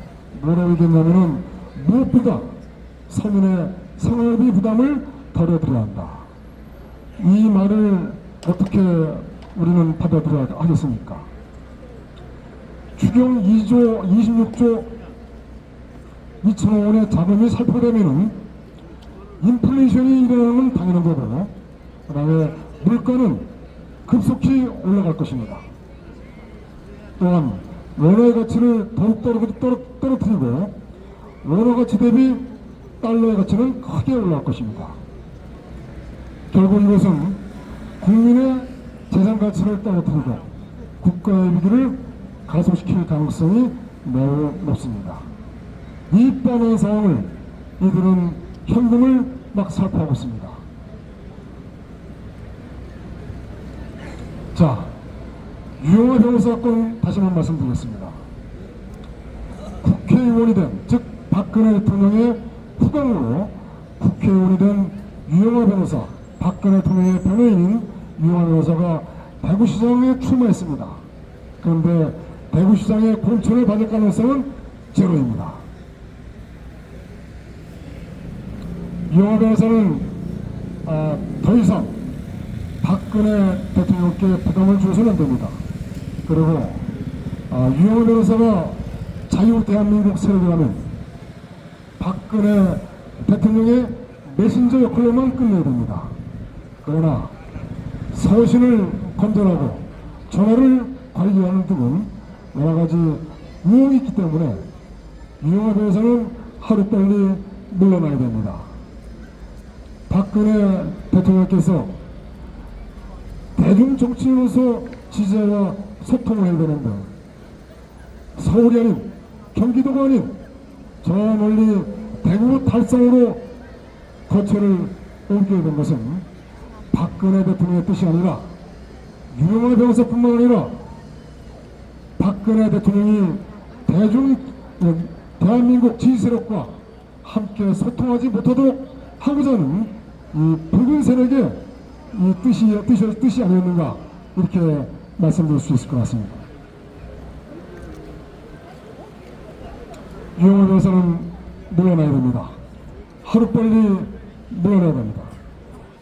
뭐라고 얘기했냐면은 무엇보다 서민의 생활비 부담을 덜어드려야 한다. 이 말을 어떻게 우리는 받아들여야 하겠습니까? 추경 26조 2천억 원의 자금이 살포되면은 인플레이션이 일어나는 건 당연한 거고, 그 다음에 물가는 급속히 올라갈 것입니다. 또한 원화의 가치를 더욱 떨어뜨리고 원화 가치 대비 달러의 가치는 크게 올라갈 것입니다. 결국 이것은 국민의 재산 가치를 떨어뜨리고 국가의 위기를 가속시킬 가능성이 매우 높습니다. 이 뻔한 상황을 이들은 현금을 막 살포하고 있습니다. 자, 유영하 변호사 건 다시 한번 말씀드리겠습니다. 국회의원이 된, 즉 박근혜 대통령의 후광으로 국회의원이 된 유영하 변호사, 박근혜 대통령의 변호인인 유영하 변호사가 대구시장에 출마했습니다. 그런데 대구시장의 공천을 받을 가능성은 제로입니다. 유영하 변호사는 더 이상 박근혜 대통령께 부담을 줘서는 안 됩니다. 그리고 유영하 변호사가 자유대한민국 세력이라면 박근혜 대통령의 메신저 역할로만 끝내야 됩니다. 그러나 서신을 건전하고 전화를 관리하는 등은 여러 가지 유형이 있기 때문에 유형에 대해서는 하루빨리 물러나야 됩니다. 박근혜 대통령께서 대중 정치인으로서 지지자와 소통을 해야 되는데 서울이 아닌 경기도가 아닌 저 멀리 대구 달성으로 거처를 옮기게 된 것은 박근혜 대통령의 뜻이 아니라 유영하 변호사뿐만 아니라 박근혜 대통령이 대한민국 지지세력과 함께 소통하지 못하도록 하고자 하는 이 붉은 세력의 이 뜻이 아니었는가 이렇게 말씀드릴 수 있을 것 같습니다. 유영하 변호사는 물러나야 됩니다. 하루빨리 물러나야 됩니다.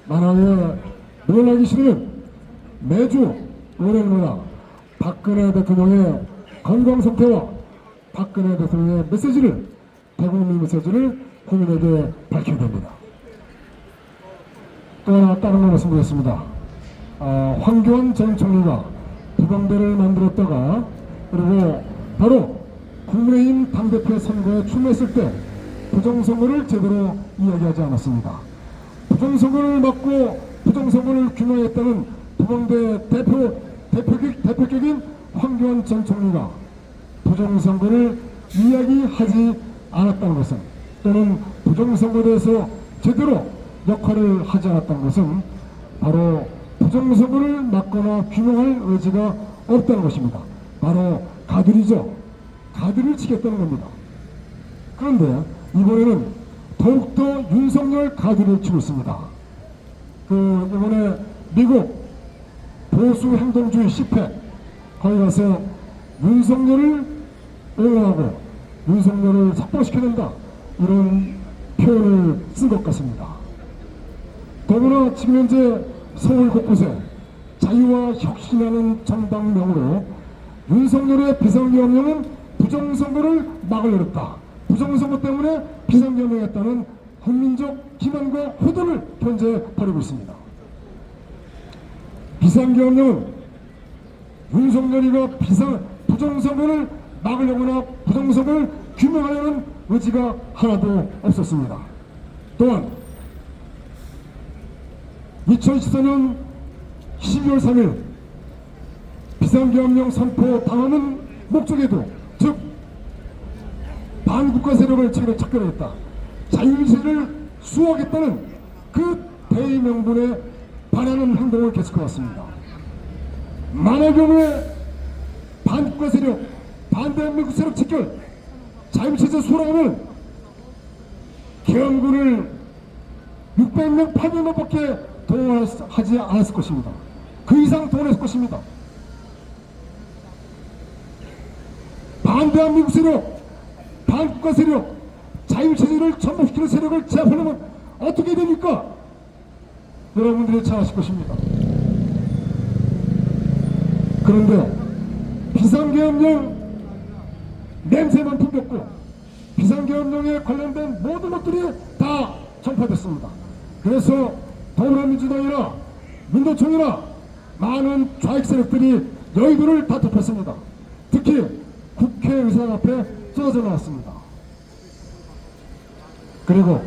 만약에 물러나기 싫으면 매주 월요일마다 박근혜 대통령의 건강 상태와 박근혜 대통령의 메시지를 대국민 메시지를 국민에게 밝혀야 됩니다. 또 하나 다른 거 말씀드렸습니다. 황교안 전 총리가 부방대를 만들었다가 그리고 바로 국민의힘 당대표 선거에 출마했을 때 부정선거를 제대로 이야기하지 않았습니다. 부정선거를 막고 부정선거를 규명했다는 부방대 대표격인 황교안 전 총리가 부정선거를 이야기하지 않았다는 것은 또는 부정선거에 대해서 제대로 역할을 하지 않았다는 것은 바로 부정선거를 막거나 규명할 의지가 없다는 것입니다. 바로 가두리죠. 가두리를 치겠다는 겁니다. 그런데 이번에는 더욱더 윤석열 가두리를 치고 있습니다. 이번에 미국 보수 행동주의 10회 거기 가서 윤석열을 응원하고 윤석열을 삭발시켜야 된다 이런 표현을 쓴 것 같습니다. 더구나 지금 현재 서울 곳곳에 자유와 혁신하는 정당명으로 윤석열의 비상계엄령은 부정선거를 막으려했다. 부정선거 때문에 비상계엄령했다는 국민적 기만과 호도를 현재 벌이고 있습니다. 비상계엄령은 윤석열이가 부정선거를 막으려거나 부정선거를 규명하려는 의지가 하나도 없었습니다. 또한 2024년 12월 3일 비상계엄령 선포 당하는 목적에도 즉 반국가 세력을 척결하겠다 자유민주주의를 수호하겠다는 그 대의 명분에 반하는 행동을 계속해왔습니다. 만약 경우에 반국가 세력 반대한민국 세력 척결 자유민주주의 수호라면 계엄군을 600명 800명밖에 동원하지 않았을 것입니다. 그 이상 동원했을 것입니다. 반대한민국 세력 반국가 세력 자유체제를 전복시키는 세력을 제압하려면 어떻게 됩니까? 여러분들이 잘 아실 것입니다. 그런데 비상계엄령 냄새만 풍겼고 비상계엄령에 관련된 모든 것들이 다 전파됐습니다. 그래서 더불어민주당이나 민노총이나 많은 좌익 세력들이 여의도를 다 덮었습니다. 특히 국회의사당 앞에 쏟아져 나왔습니다. 그리고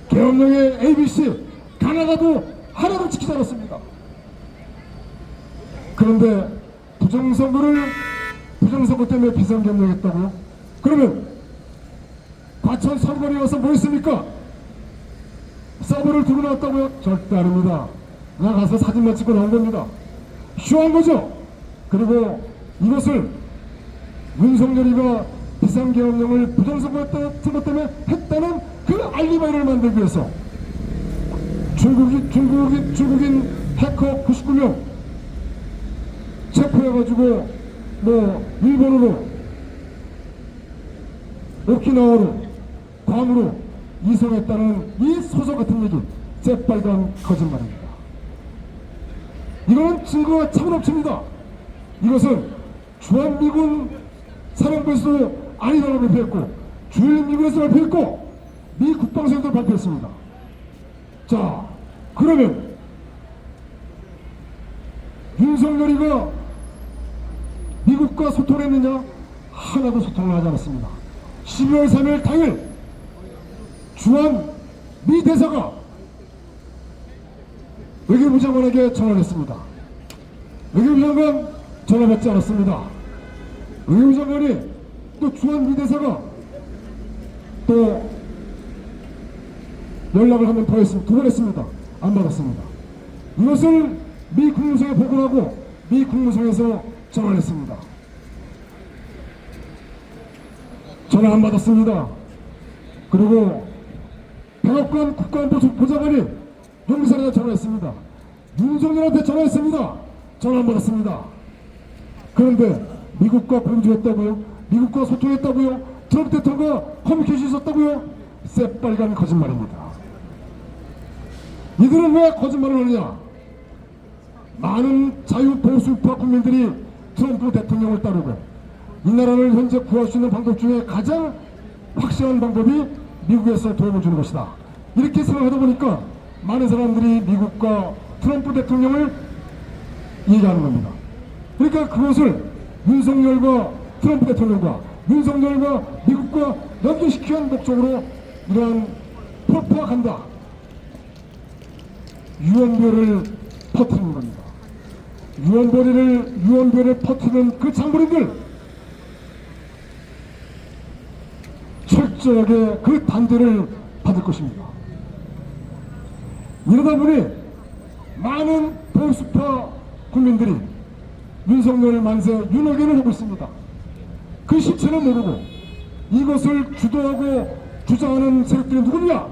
계엄령의 ABC 가나다도 하나도 지키지 않았습니다. 그런데 부정선거 때문에 비상계엄령했다고요? 그러면 과천 선거리에 와서 뭐 했습니까? 서버를 두고 나왔다고요? 절대 아닙니다. 그냥 가서 사진만 찍고 나온 겁니다. 쇼한 거죠. 그리고 이것을 윤석열이가 비상계엄령을 부정선거 때문에 했다는 그 알리바이를 만들기 위해서 중국인 해커 99명 체포해가지고 일본으로 오키나와로 괌으로 이송했다는 이 소설 같은 얘기 새빨간 거짓말입니다. 이거는 증거가 차분없습니다. 이것은 주한미군 사령부에서도 아니라고 발표했고 주일미군에서 발표했고 미 국방성도 발표했습니다. 자, 그러면 윤석열이가 미국과 소통을 했느냐? 하나도 소통을 하지 않았습니다. 12월 3일 당일 주한 미 대사가 외교부 장관에게 전화를 했습니다. 외교부 장관 전화 받지 않았습니다. 외교부 장관이 또 주한 미 대사가 또 연락을 한 번 더 했습니다. 2번 했습니다. 안 받았습니다. 이것을 미 국무성에 보고하고 미 국무성에서 전화를 했습니다. 전화 안 받았습니다. 그리고 백악관 국가안보보좌관이 용산에 전화했습니다. 윤석열한테 전화했습니다. 전화 안 받았습니다. 그런데 미국과 공조했다고요? 미국과 소통했다고요? 트럼프 대통령과 커뮤니케이션이 있었다고요? 새빨간 거짓말입니다. 이들은 왜 거짓말을 하느냐? 많은 자유보수파 국민들이 트럼프 대통령을 따르고 이 나라를 현재 구할 수 있는 방법 중에 가장 확실한 방법이 미국에서 도움을 주는 것이다. 이렇게 생각하다 보니까 많은 사람들이 미국과 트럼프 대통령을 얘기하는 겁니다. 그러니까 그것을 윤석열과 트럼프 대통령과 윤석열과 미국과 연결시키는 목적으로 이러한 프로파간다, 유언비어를 퍼뜨리는 겁니다. 유언비어를 퍼뜨리는 그 장본인들 철저하게 그 단죄를 받을 것입니다. 이러다 보니 많은 보수파 국민들이 윤석열 만세 윤핵관을 하고 있습니다. 그 실체는 모르고 이것을 주도하고 주장하는 세력들이 누구냐?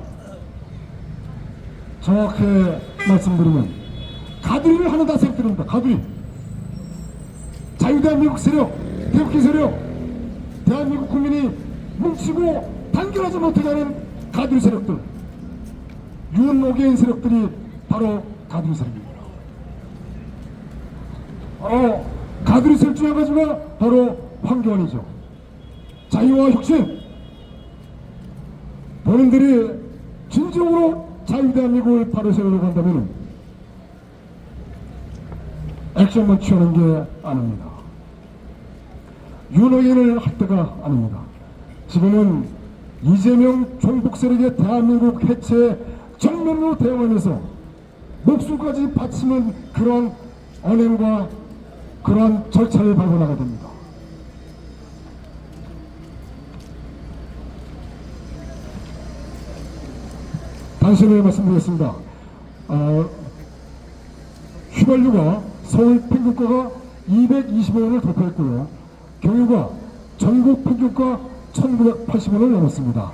정확히 말씀드리면 가두리를 하는 다 세력들입니다. 가두리. 자유대한민국 세력, 태극기 세력, 대한민국 국민이 뭉치고 단결하지 못하게 하는 가두리 세력들, 윤오개인 세력들이 바로 가두리 세력입니다. 가두리 세력 중 한 가지가 바로 황교안이죠. 자유와 혁신. 본인들이 진정으로 자유대한민국을 바로 세우려고 한다면 액션만 취하는 게 아닙니다. 윤호인을 할 때가 아닙니다. 지금은 이재명 종북 세력의 대한민국 해체에 정면으로 대응하면서 목숨까지 바치는 그런 언행과 그러한 절차를 밟아나가야 됩니다. 단순히 말씀드리겠습니다. 휘발유가 서울 평균가가 225원을 돌파했고요. 경유가 전국 평균가 1980원을 넘었습니다.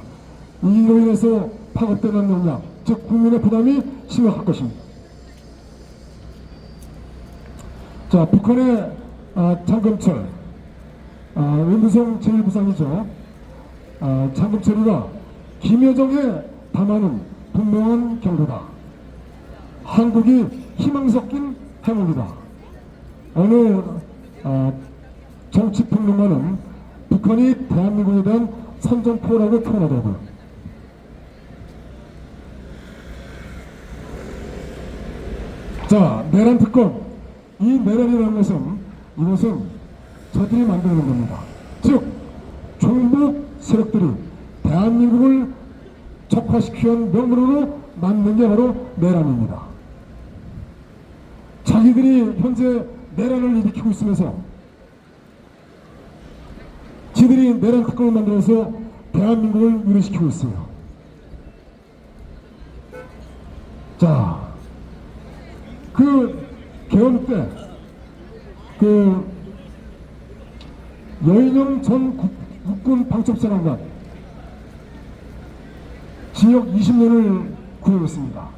이로 인해서 파급되는 영향, 즉 국민의 부담이 심각할 것입니다. 자, 북한의 장금철, 외무성 제1부상이죠. 장금철이가 김여정에 담아는 분명한 경고다. 한국이 희망 섞인 해묵이다. 어느 정치평론가는 북한이 대한민국에 대한 선전포라고 표현하더라고요. 자, 내란 특권. 이 내란이라는 것은 이것은 저들이 만드는 겁니다. 즉 종북 세력들이 대한민국을 적화시키는 명분으로 만든 게 바로 내란입니다. 자기들이 현재 내란을 일으키고 있으면서 지들이 내란 특권을 만들어서 대한민국을 유리시키고 있어요. 자, 그 개헌 때 그 여인영 전 국군 방첩사령관 징역 20년을 구형했습니다.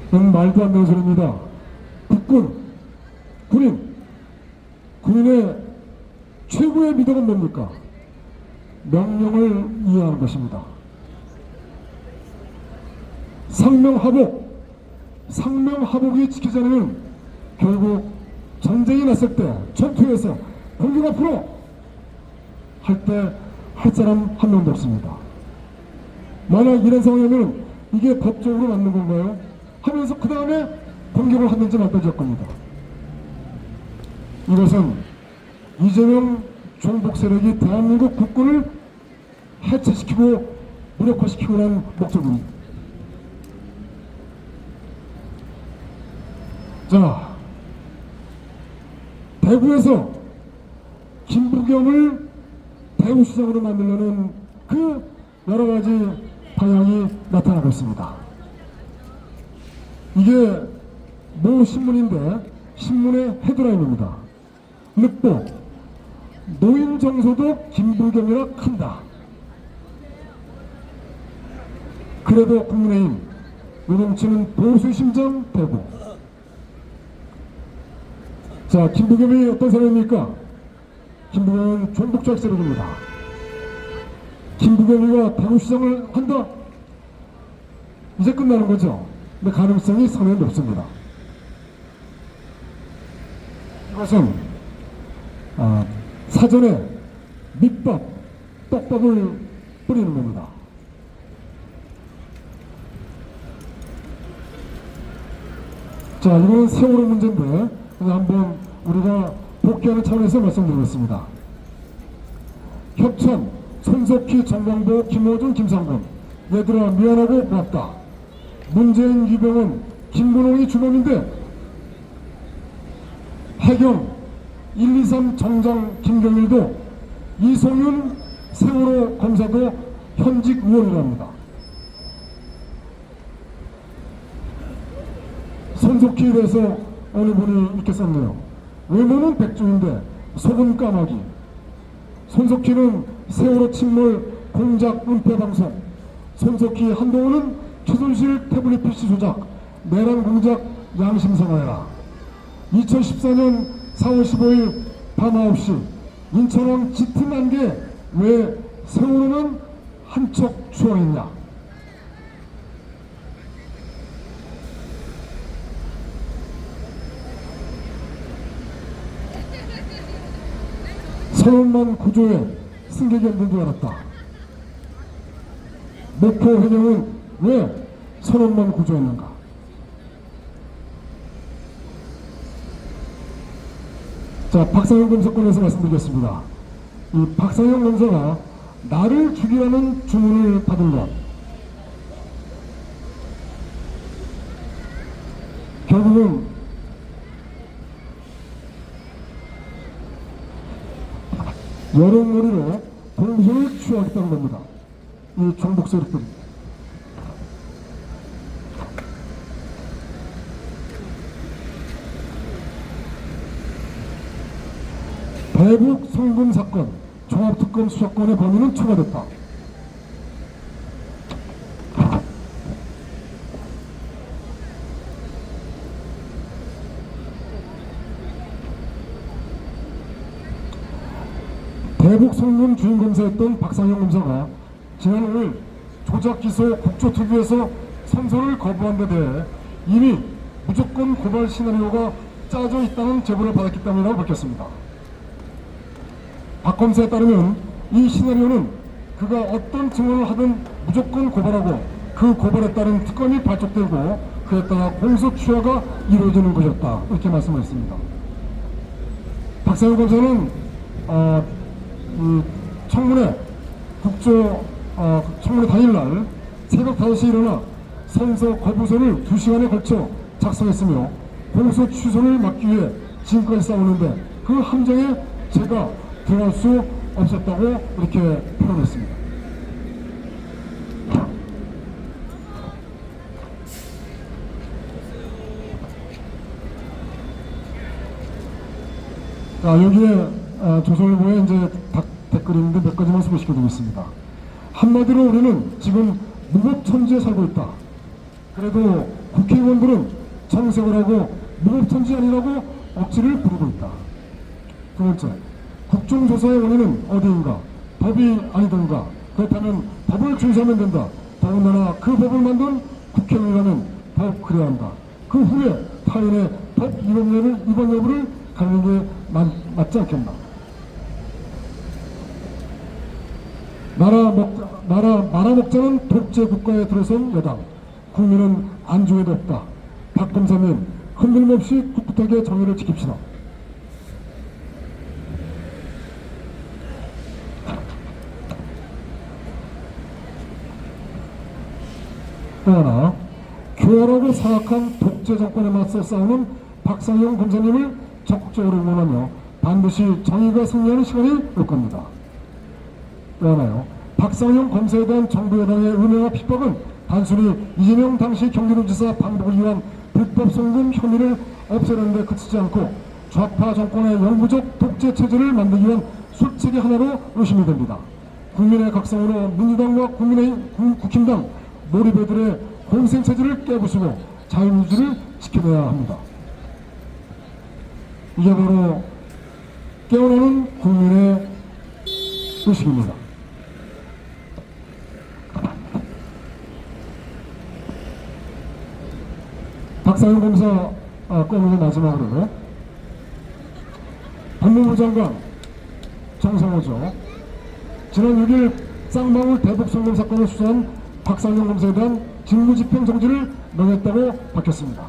이건 말도 안 되는 소리입니다. 군인의 최고의 미덕은 뭡니까? 명령을 이해하는 것입니다. 상명하복이 지키지 않으면 결국 전쟁이 났을 때 전투에서 공격 앞으로 할 때 할 사람 한 명도 없습니다. 만약 이런 상황이면 이게 법적으로 맞는 건가요? 하면서 그 다음에 공격을 하는지 말까지 겁니다. 이것은 이재명 종북 세력이 대한민국 국군을 해체시키고 무력화시키고는 목적입니다. 자, 대구에서 김부겸을 대구시장으로 만들려는 그 여러가지 방향이 나타나고 있습니다. 이게 모 신문인데 신문의 헤드라인입니다. 늑보 노인 정서도 김부겸이라 큰다. 그래도 국민의힘 요동치는 보수심장 대구. 자, 김부겸이 어떤 사람입니까? 김부겸은 종북적 세력입니다. 김부겸이가 대구시장을 한다? 이제 끝나는 거죠. 근데 가능성이 상당히 높습니다. 이것은 사전에 밑밥, 떡밥을 뿌리는 겁니다. 자, 이거는 세월호 문제인데 한번 우리가 복귀하는 차원에서 말씀드리겠습니다. 협찬, 손석희, 정광보, 김호준, 김상곤. 얘들아 미안하고 고맙다. 문재인, 유병은, 김문홍이 주범인데 해경, 123 정장 김경일도 이송윤 세월호 검사도 현직 의원이랍니다. 손석희에 대해서 어느 분이 이렇게 썼네요. 외모는 백조인데 속은 까마귀. 손석희는 세월호 침몰 공작 은폐 방송. 손석희 한동훈은 최순실 태블릿 PC 조작 내란 공작 양심선언해라. 2014년 4월 15일 밤 9시 인천항 짙은 안개 왜 세월호는 한 척 추월했냐. 선원만 구조에 승객이 없는 줄 알았다. 목포 해령은 왜 선원만 구조했는가. 자, 박상영 검사권에서 말씀드리겠습니다. 이 박상영 검사가 나를 죽이라는 주문을 받은 것, 결국은 여론몰이로 공세를 취하겠다는 겁니다. 이 종북 세력들이. 대북 송금 사건 종합특검 수사권의 범위는 초과됐다. 대북 송금 주임 검사였던 박상영 검사가 지난 5일 조작 기소 국조특위에서 선서를 거부한 데 대해 이미 무조건 고발 시나리오가 짜져 있다는 제보를 받았기 때문이라고 밝혔습니다. 박 검사에 따르면 이 시나리오는 그가 어떤 증언을 하든 무조건 고발하고 그 고발에 따른 특검이 발족되고 그에 따라 공소 취하가 이루어지는 것이었다. 이렇게 말씀하셨습니다. 박상영 검사는 청문회 청문회 당일날 새벽 5시에 일어나 선서 거부서를 2시간에 걸쳐 작성했으며 공소 취소를 막기 위해 지금까지 싸우는데 그 함정에 제가 들어갈 수 없었다고 이렇게 표현했습니다. 자, 여기에 조선일보에 이제 댓글인데 몇 가지만 소개시켜드리겠습니다. 한마디로 우리는 지금 무법천지에 살고 있다. 그래도 국회의원들은 정색을 하고 무법천지 아니라고 억지를 부리고 있다. 두 번째, 국정조사의 원인은 어디인가? 법이 아니던가? 그렇다면 법을 준수하면 된다. 더군다나 그 법을 만든 국회의원이라면 법 그래야 한다. 그 후에 타인의 법 위반 여부를 가리는 게 맞지 않겠나? 말아먹자는 독재 국가에 들어선 여당. 국민은 안중에도 없다. 박 검사님 흔들림 없이 꿋꿋하게 정의를 지킵시다. 또 하나, 교활하고 사악한 독재 정권에 맞서 싸우는 박상영 검사님을 적극적으로 응원하며 반드시 정의가 승리하는 시간이 올 겁니다. 또 하나요, 박상영 검사에 대한 정부 여당의 음해와 핍박은 단순히 이재명 당시 경기도지사 반복을 위한 불법 송금 혐의를 없애려는 데 그치지 않고 좌파 정권의 영구적 독재 체제를 만들기 위한 술책의 하나로 의심이 됩니다. 국민의 각성으로 민주당과 국힘당 몰입애들의 공생체제를 깨부수고 자유민주를 지켜내야 합니다. 이게 바로 깨어나는 국민의 의식입니다. 박상영 검사 꺼내는 마지막으로 법무부 장관 정성호죠. 지난 6일 쌍방울 대북 송금 사건을 수사한 박상영 검사에 대한 직무집행 정지를 명했다고 밝혔습니다.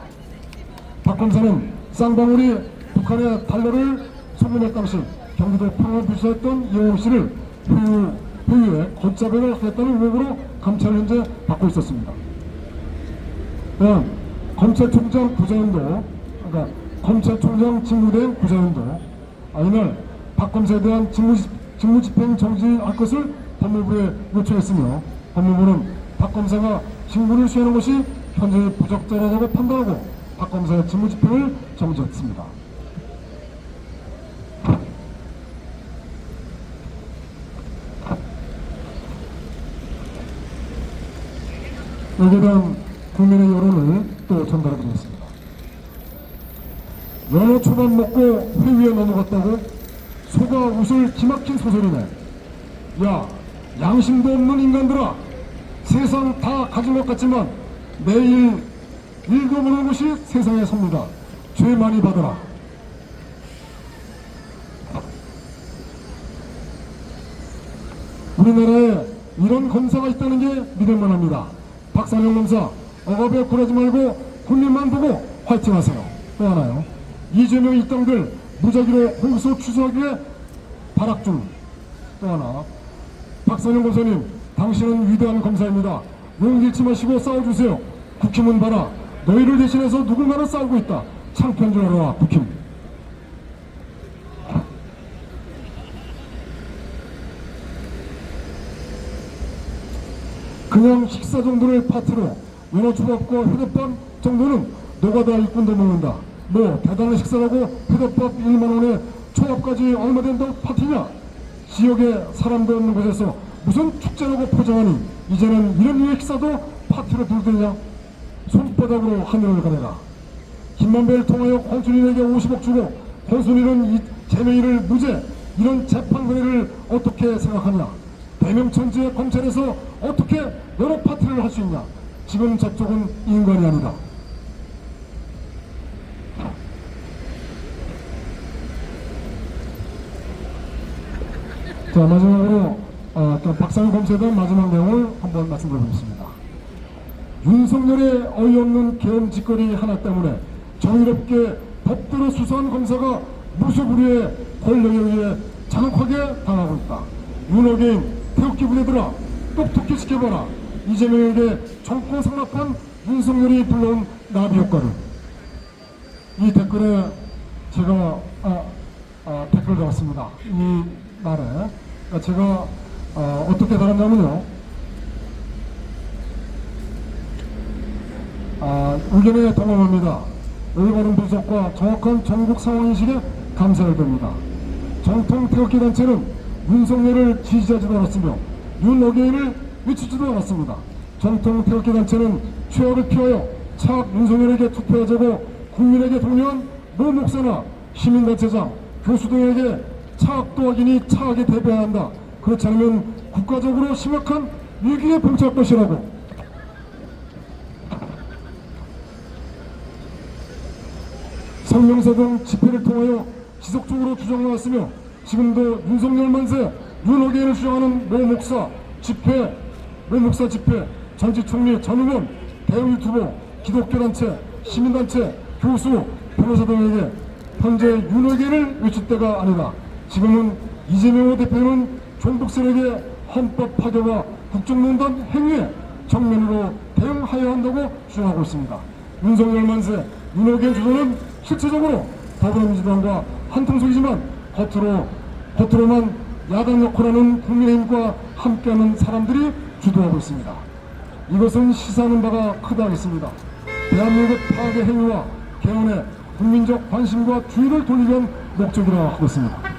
박 검사는 쌍방울이 북한의 달러를 송금할 당시 경기도 평화 부수했던 이영웅 씨를 후유에 걷잡행을 하겠다는 의혹으로 감찰을 현재 받고 있었습니다. 또한 검찰총장 부자연도, 그러니까 검찰총장 직무대행 부자연도 이날 박 검사에 대한 직무집행 정지할 것을 법무부에 요청했으며 법무부는 박 검사가 직무를 수행하는 것이 현재 부적절하다고 판단하고 박 검사의 직무집행을 정지했습니다. 여기에 대한 국민의 여론을 또 전달해드리겠습니다. 연어 초밥 먹고 회 위에 넘어갔다고? 소가 웃을 기막힌 소설이네. 야, 양심도 없는 인간들아, 세상 다 가진 것 같지만 매일 읽어보는 것이 세상의 섭니다. 죄 많이 받아라. 우리나라에 이런 검사가 있다는 게 믿을만 합니다. 박상영 검사, 억압에 굴하지 말고 국민만 보고 화이팅 하세요. 또 하나요, 이재명 일당들 무작위로 공소 취소하기에 발악 중. 또 하나, 박상영 검사님, 당신은 위대한 검사입니다. 용 잃지 마시고 싸워주세요. 국힘은 봐라, 너희를 대신해서 누군가는 싸우고 있다. 창피한 줄 알아, 국힘. 그냥 식사 정도를 파티로 연어초밥과 회덮밥 정도는 노가다 일꾼도 먹는다. 뭐 대단한 식사라고 회덮밥 1만원에 초밥까지 얼마 된다고 파티냐? 지역에 사람도 없는 곳에서 무슨 축제라고 포장하니 이제는 이런 류의 식사도 파티로 불드냐? 손바닥으로 하늘을 가려라. 김만배를 통하여 권순일에게 50억 주고 권순일은 재명이를 무죄, 이런 재판거래를 어떻게 생각하냐? 대명천지의 검찰에서 어떻게 여러 파티를 할 수 있냐? 지금 저쪽은 인간이 아니다. 자, 마지막으로 박상영 검사에 대한 마지막 내용을 한번 말씀드려보겠습니다. 윤석열의 어이없는 계엄 짓거리 하나 때문에 정의롭게 법대로 수사한 검사가 무소불위의 권력에 의해 잔혹하게 당하고 있다. 윤어게인 태극기 부대들아, 똑똑히 지켜봐라. 이재명에게 정권 상납한 윤석열이 불러온 나비 효과를. 이 댓글에 제가 댓글 달았습니다. 이 말에 제가 어떻게 달았냐면요, 의견에 동감합니다. 올바른 분석과 정확한 전국 상황인식에 감사를 드립니다. 정통 태극기 단체는 윤석열을 지지하지도 않았으며 윤어게인을 외치지도 않았습니다. 정통 태극기 단체는 최악을 피하여 차악 윤석열에게 투표하자고 국민에게 독려한 노 목사나 시민단체장, 교수 등에게 차악도 확인이 차악에 대비해야 한다. 그렇지 않으면 국가적으로 심각한 위기에 봉착할 것이라고. 성명서 등 집회를 통하여 지속적으로 주장해왔으며 지금도 윤석열 만세, 윤어게인을 주장하는 모 목사 집회, 전직 총리, 전 의원, 대형 유튜버, 기독교 단체, 시민단체, 교수, 변호사 등에게 현재 윤호계를 외칠 때가 아니다. 지금은 이재명 대표는 종북 세력의 헌법 파괴와 국정농단 행위에 정면으로 대응하여야 한다고 주장하고 있습니다. 윤석열 만세, 윤호계 주도는 실체적으로 더불어민주당과 한통속이지만 겉으로만 야당 역할하는 국민의힘과 함께하는 사람들이 주도하고 있습니다. 이것은 시사하는 바가 크다 하겠습니다. 대한민국 파괴 행위와 개헌에 국민적 관심과 주의를 돌리기 위한 목적이라 하고 있습니다.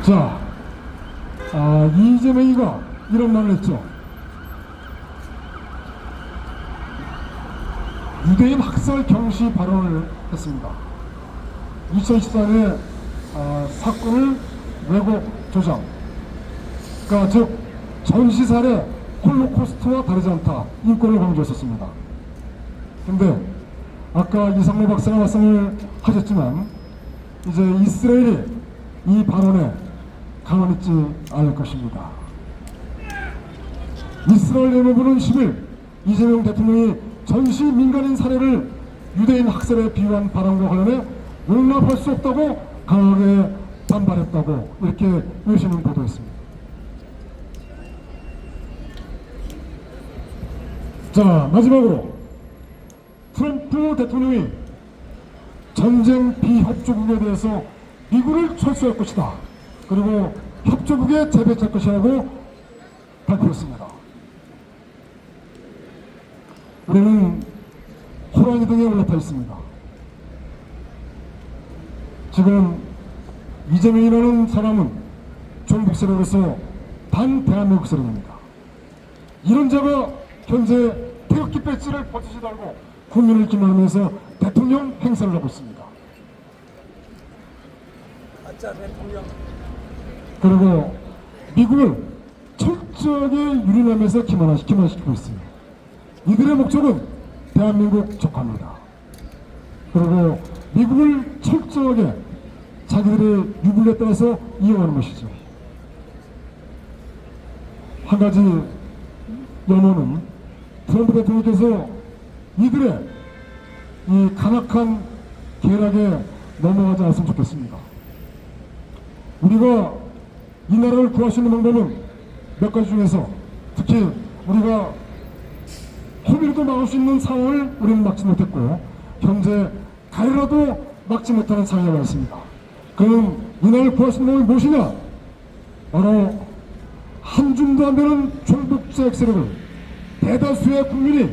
자, 이재명이가 이런 말을 했죠. 유대인 학살 경시 발언을 했습니다. 2014년에 사건을 왜곡 조장, 그러니까 즉 전시살해 홀로코스트와 다르지 않다, 인권을 강조했었습니다. 근데 아까 이상로 박사가 말씀을 하셨지만 이제 이스라엘이 이 발언에 가만히 있지 않을 것입니다. 이스라엘 내무부는 10일 이재명 대통령이 전시 민간인 살해를 유대인 학살에 비유한 발언과 관련해 용납할 수 없다고 강하게 반발했다고 이렇게 외신은 보도했습니다. 자, 마지막으로 트럼프 대통령이 전쟁 비협조국에 대해서 미국을 철수할 것이다, 그리고 협조국에 재배치할 것이라고 발표했습니다. 우리는 호랑이 등에 올라타 있습니다. 지금 이재명이라는 사람은 종북 세력에서 반대한민국 세력입니다. 이런 자가 현재 태극기 배지를 버티지 달고 국민을 기만하면서 대통령 행사를 하고 있습니다. 그리고 미국을 철저하게 유린하면서 기만시키고 있습니다. 이들의 목적은 대한민국 적화입니다. 그리고 미국을 철저하게 자기들의 유불리에 따라서 이용하는 것이죠. 한 가지 염원은 트럼프 대통령께서 이들의 이 간악한 계략에 넘어가지 않았으면 좋겠습니다. 우리가 이 나라를 구할 수 있는 방법은 몇 가지 중에서 특히 우리가 코비드도 막을 수 있는 상황을 우리는 막지 못했고 현재 가해라도 막지 못하는 상황에 와 있습니다. 그럼 이 나라를 구할 수 있는 방법이 무엇이냐? 바로 한 줌도 안 되는 종북적 세력을 대다수의 국민이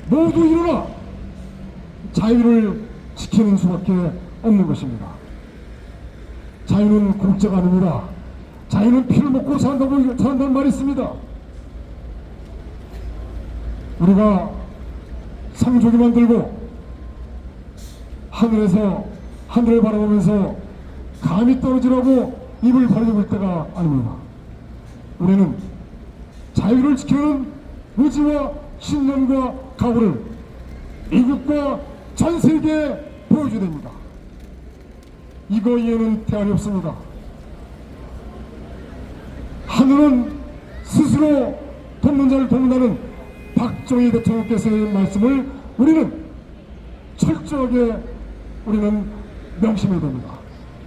모두 일어나 자유를 지키는 수밖에 없는 것입니다. 자유는 공짜가 아닙니다. 자유는 피를 먹고 산다는 말이 있습니다. 우리가 상조기만 들고 하늘을 바라보면서 감이 떨어지라고 입을 벌리고 있을 때가 아닙니다. 우리는 자유를 지키는 의지와 신념과 각오를 미국과 전 세계에 보여줘야 됩니다. 이거 이해는 대안이 없습니다. 하늘은 스스로 돕는 자를 돕는다는 박정희 대통령께서의 말씀을 우리는 철저하게 명심해야 됩니다.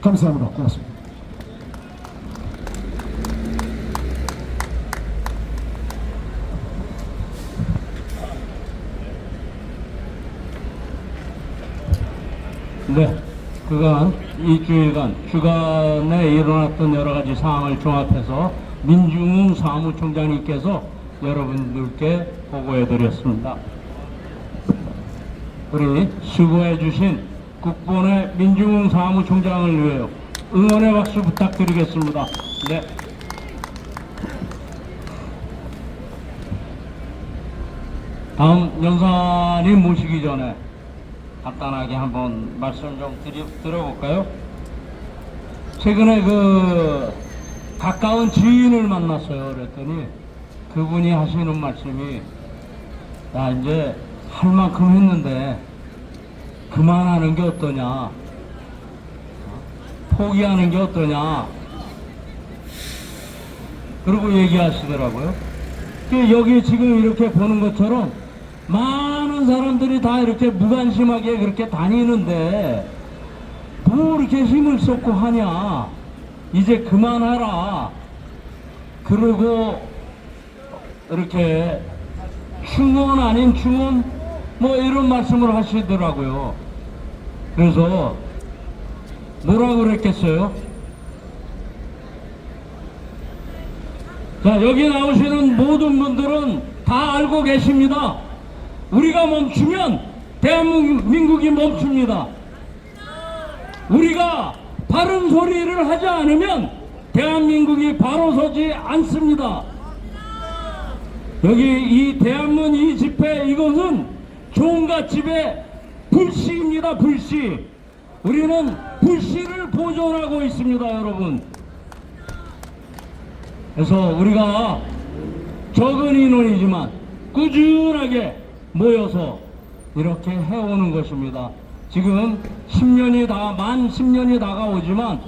감사합니다. 고맙습니다.
네, 그간 일주일간 주간에 일어났던 여러 가지 사항을 종합해서 민중웅 사무총장님께서 여러분들께 보고해 드렸습니다. 우리 수고해 주신 국본의 민중웅 사무총장을 위하여 응원의 박수 부탁드리겠습니다. 네. 다음 연사님 모시기 전에 간단하게 한번 말씀 좀 드려볼까요? 최근에 가까운 지인을 만났어요. 그랬더니 그분이 하시는 말씀이, 나 이제 할 만큼 했는데 그만하는 게 어떠냐, 포기하는 게 어떠냐, 그러고 얘기하시더라고요. 여기 지금 이렇게 보는 것처럼 많은 사람들이 다 이렇게 무관심하게 그렇게 다니는데 뭐 이렇게 힘을 쏟고 하냐, 이제 그만하라, 그러고 이렇게 충원 아닌 충원 뭐 이런 말씀을 하시더라고요. 그래서 뭐라 그랬겠어요? 자, 여기 나오시는 모든 분들은 다 알고 계십니다. 우리가 멈추면 대한민국이 멈춥니다. 우리가 바른 소리를 하지 않으면 대한민국이 바로 서지 않습니다. 여기 이 대한문 이 집회, 이것은 종갓집의 불씨입니다. 불씨. 우리는 불씨를 보존하고 있습니다, 여러분. 그래서 우리가 적은 인원이지만 꾸준하게 모여서 이렇게 해오는 것입니다. 지금 만 10년이 다가오지만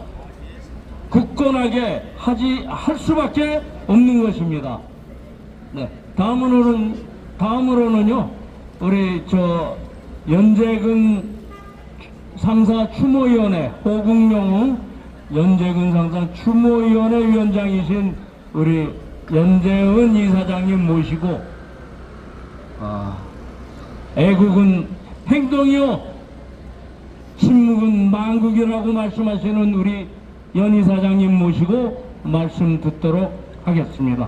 굳건하게 할 수밖에 없는 것입니다. 네, 다음으로는요, 우리 연재근 상사 추모위원회, 호국영웅 연재근 상사 추모위원회 위원장이신 우리 연재은 이사장님 모시고, 애국은 행동이요 침묵은 망국이라고 말씀하시는 우리 연 이사장님 모시고 말씀 듣도록 하겠습니다.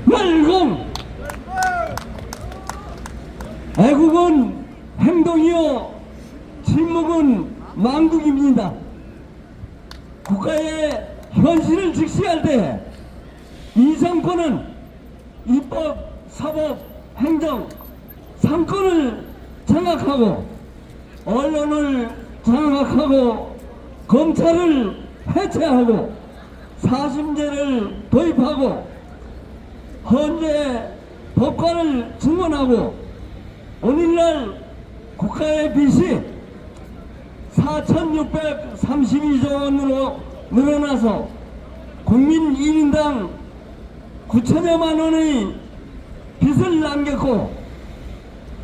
멸공! 애국은 행동이요 침묵은 망국입니다. 국가의 현실을 직시할 때 이 정권은 입법, 사법, 행정 3권을 장악하고 언론을 장악하고 검찰을 해체하고 사심제를 도입하고 헌재 법관을 증언하고 오늘날 국가의 빚이 4,632조 원으로 늘어나서 국민 1인당 9천여만 원의 빚을 남겼고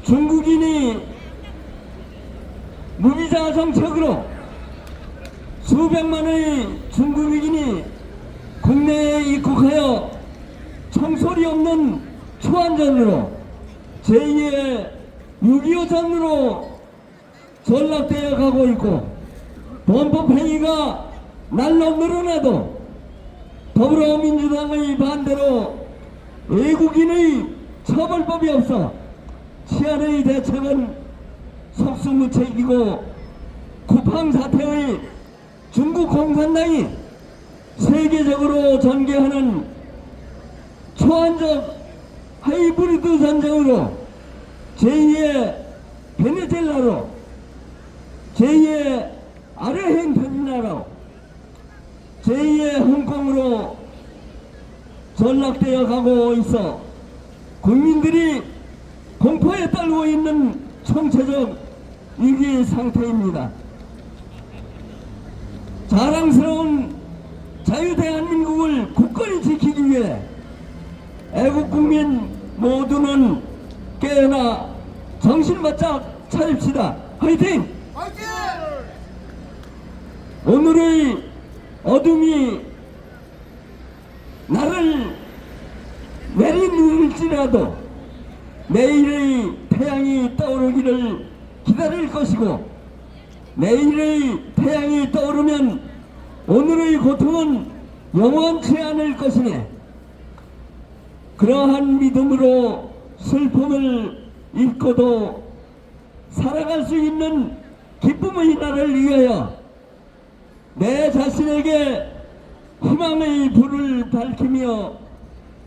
중국인이 무비자 정책으로 수백만의 중국인이 국내에 입국하여 청소리 없는 초안전으로 제2의 6.25 전으로 전락되어 가고 있고 범법행위가 날로 늘어나도 더불어민주당의 반대로 외국인의 처벌법이 없어 치안의 대책은 속수무책이고 쿠팡 사태의 중국 공산당이 세계적으로 전개하는 초안적 하이브리드 전쟁으로 제2의 베네수엘라로 제2의 아르헨티나로 제2의 홍콩으로 전락되어 가고 있어 국민들이 공포에 떨고 있는 총체적 위기 상태입니다. 자랑스러운 자유대한민국을 굳건히 지키기 위해 애국국민 모두는 깨어나 정신 바짝 차립시다. 화이팅! 화이팅! 오늘의 어둠이 나를 내리누를지라도 내일의 태양이 떠오르기를 기다릴 것이고 내일의 태양이 떠오르면 오늘의 고통은 영원치 않을 것이니 그러한 믿음으로 슬픔을 잊고도 살아갈 수 있는 기쁨의 날을 위하여 내 자신에게 희망의 불을 밝히며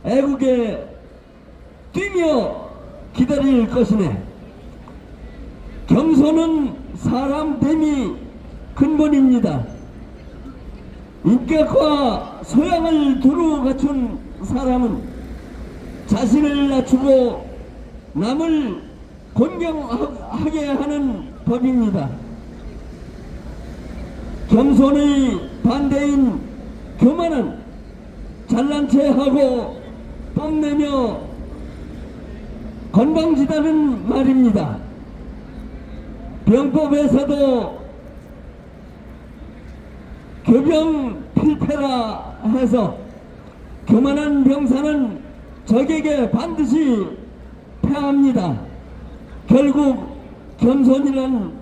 애국에 뛰며 기다릴 것이네.
겸손은 사람됨이 근본입니다. 인격과 소양을 두루 갖춘 사람은 자신을 낮추고 남을 존경하게 하는 법입니다. 겸손의 반대인 교만은 잘난 체하고 뽐내며 건방지다는 말입니다. 병법에서도 교병 필패라 해서 교만한 병사는 적에게 반드시 패합니다. 결국 겸손한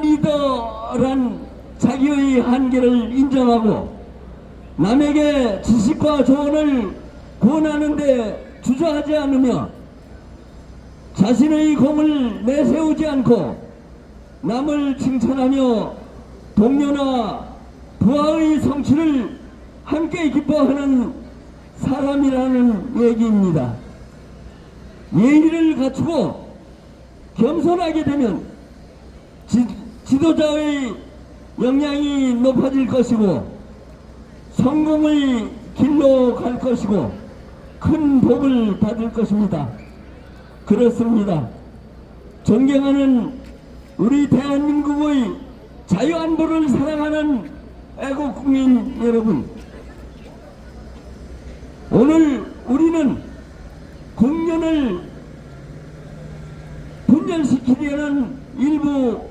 리더란 자기의 한계를 인정하고 남에게 지식과 조언을 권하는데 주저하지 않으며 자신의 공을 내세우지 않고 남을 칭찬하며 동료나 부하의 성취를 함께 기뻐하는 사람이라는 얘기입니다. 예의를 갖추고 겸손하게 되면 지도자의 역량이 높아질 것이고 성공의 길로 갈 것이고 큰 복을 받을 것입니다. 그렇습니다. 존경하는 우리 대한민국의 자유안보를 사랑하는 애국국민 여러분, 오늘 우리는 국면을 분열시키려는 일부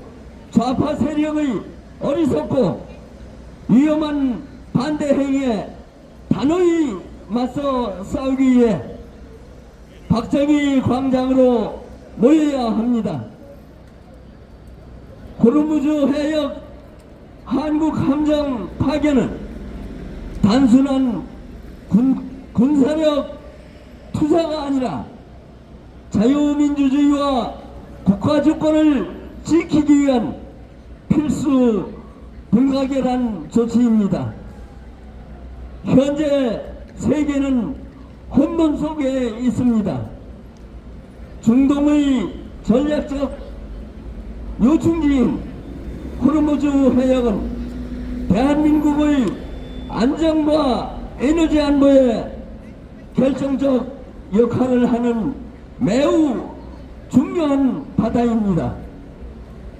좌파 세력의 어리석고 위험한 반대 행위에 단호히 맞서 싸우기 위해 박정희 광장으로 모여야 합니다. 호르무즈 해역 한국 함정 파견은 단순한 군사력 투사가 아니라 자유민주주의와 국가주권을 지키기 위한 필수 불가결한 조치입니다. 현재 세계는 혼돈 속에 있습니다. 중동의 전략적 요충지인 호르무즈 해역은 대한민국의 안정과 에너지 안보에 결정적 역할을 하는 매우 중요한 바다입니다.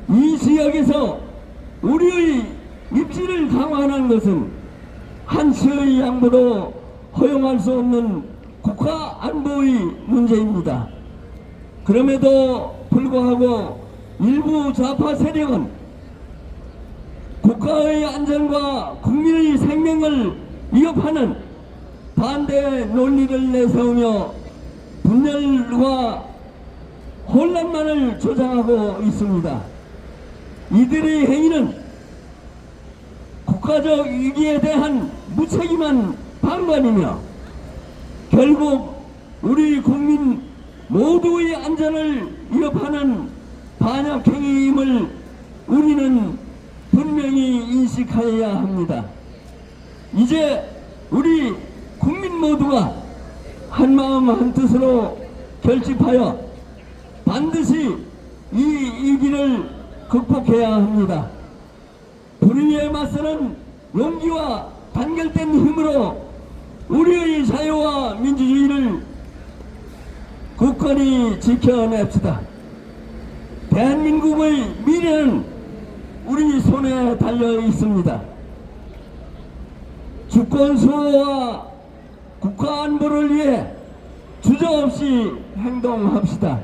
이 지역에서 우리의 입지를 강화하는 것은 한치의 양보도 허용할 수 없는 국가 안보의 문제입니다. 그럼에도 불구하고 일부 좌파 세력은 국가의 안전과 국민의 생명을 위협하는 반대 논리를 내세우며 분열과 혼란만을 조장하고 있습니다. 이들의 행위는 국가적 위기에 대한 무책임한 방관이며 결국 우리 국민 모두의 안전을 위협하는 반역행위임을 우리는 분명히 인식하여야 합니다. 이제 우리 국민 모두가 한마음 한뜻으로 결집하여 반드시 이 위기를 극복해야 합니다. 불의에 맞서는 용기와 단결된 힘으로 우리의 자유와 민주주의를 굳건히 지켜냅시다. 대한민국의 미래는 우리 손에 달려 있습니다. 주권 수호와 국가 안보를 위해 주저없이 행동합시다.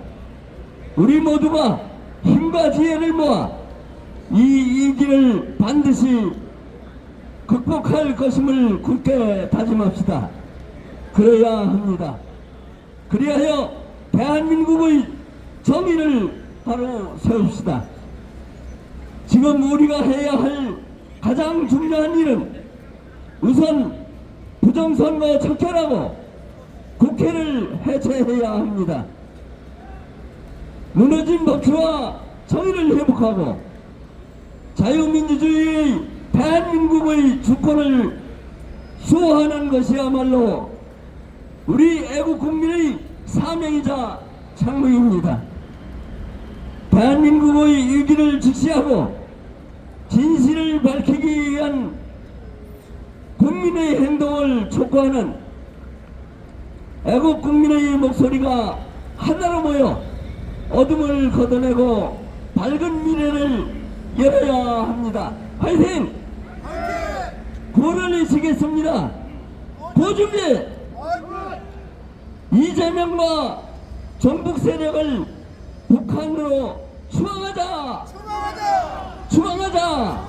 우리 모두가 힘과 지혜를 모아 이 위기를 반드시 극복할 것임을 굳게 다짐합시다. 그래야 합니다. 그리하여 대한민국의 정의를 바로 세웁시다. 지금 우리가 해야 할 가장 중요한 일은 우선 부정선거 척결하고 국회를 해체해야 합니다. 무너진 법치와 정의를 회복하고 자유민주주의의 대한민국의 주권을 수호하는 것이야말로 우리 애국국민의 사명이자 창무입니다. 대한민국의 위기를 직시하고 진실을 밝히기 위한 국민의 행동을 촉구하는 애국 국민의 목소리가 하나로 모여 어둠을 걷어내고 밝은 미래를 열어야 합니다. 화이팅! 9월을 외치겠습니다. 고준비! 이재명과 전북 세력을 북한으로 추방하자! 추방하자!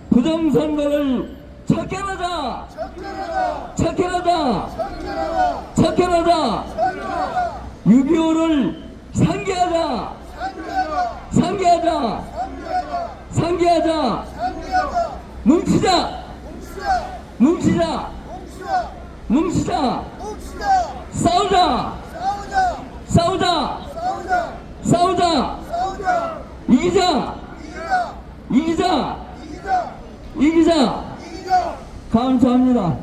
부정선거를 척결하자! 척결하자! 6.25를 상기하자! 뭉치자! 싸우자! 이기자! 감사합니다.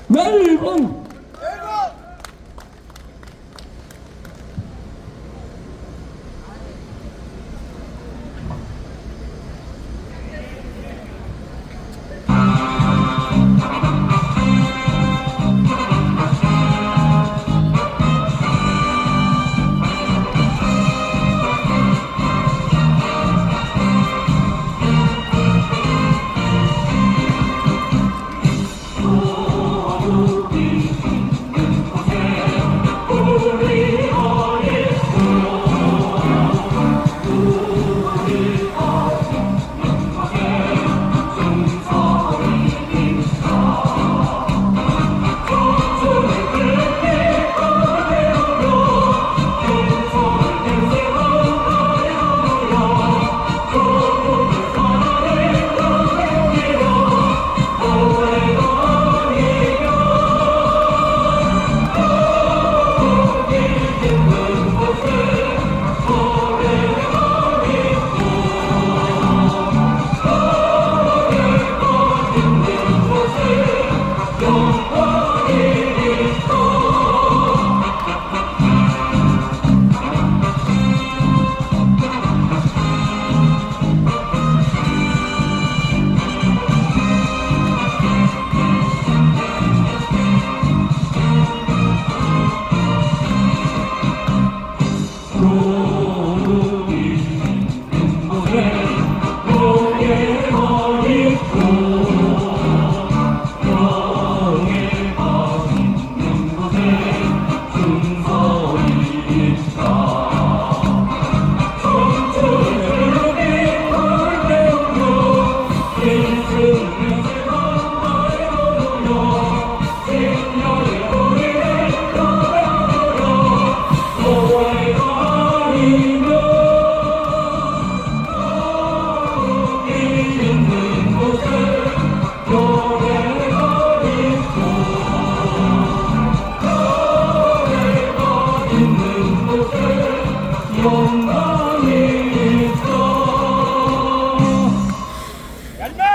멸공!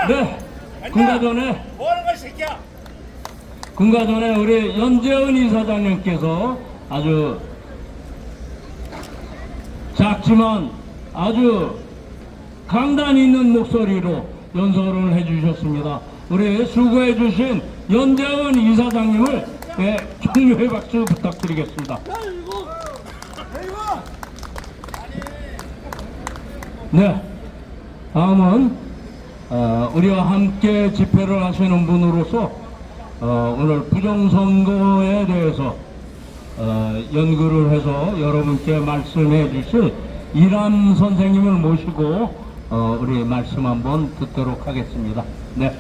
네, 군가 전에
뭐하는 거야, 이 새끼야?
군가 전에 우리 연재은 이사장님께서 아주 작지만 아주 강단 있는 목소리로 연설을 해주셨습니다. 우리 수고해주신 연재은 이사장님을 격려의 박수 부탁드리겠습니다. 네, 다음은 우리와 함께 집회를 하시는 분으로서 오늘 부정선거에 대해서 연구를 해서 여러분께 말씀해 주실 이람 선생님을 모시고 우리 말씀 한번 듣도록 하겠습니다. 네.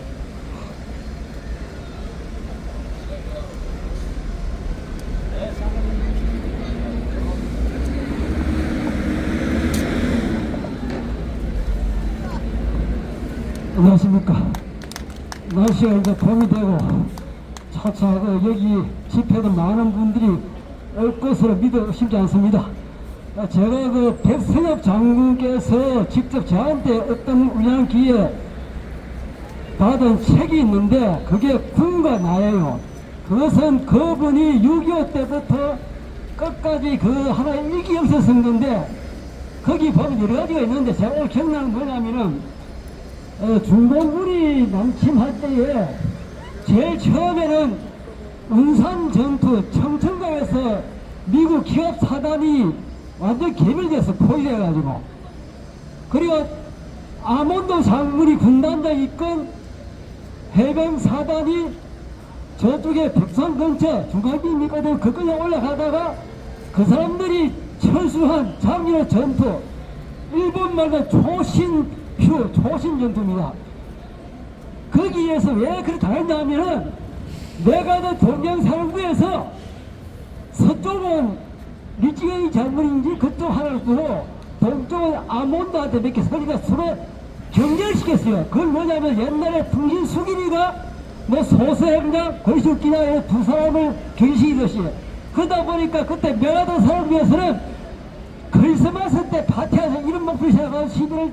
안녕하십니까. 날씨가 이제 봄이 되고 차차 여기 집회도 많은 분들이 올 것으로 믿어 쉽지 않습니다. 제가 백선엽 장군께서 직접 저한테 어떤 우연한 기회에 받은 책이 있는데 그게 군과 나예요. 그것은 그분이 6.25 때부터 끝까지 그 하나의 일기영서 쓴 건데, 거기 보면 여러 가지가 있는데, 제가 오늘 기억나는 건 뭐냐면은, 중공군이 남침할 때에, 제일 처음에는 운산 전투 청천강에서 미국 기업 사단이 완전 개별돼서 포위돼가지고, 그리고 아몬드 장군이 군단장 이끈 해병 사단이 저쪽에 백산 근처 중간비 있거든 그걸로 올라가다가 그 사람들이 철수한 장렬 전투, 일본 말로 초신표 초신 전투입니다. 거기에서 왜 그렇게 당했냐면은 내가 그 동경사령부에서 서쪽은 리치경이 장군인지 그쪽 하나를 두고 동쪽은 아몬드한테 몇 개 서리가 서로 경쟁시켰어요. 그건 뭐냐면 옛날에 풍신 수길이가 뭐 소서행장 권실기나 이런 두 사람을 경시키듯이 그러다 보니까 그때 명하던 사람 위해서는 크리스마스 때 파티에서 이런 목표를 생각하고 11월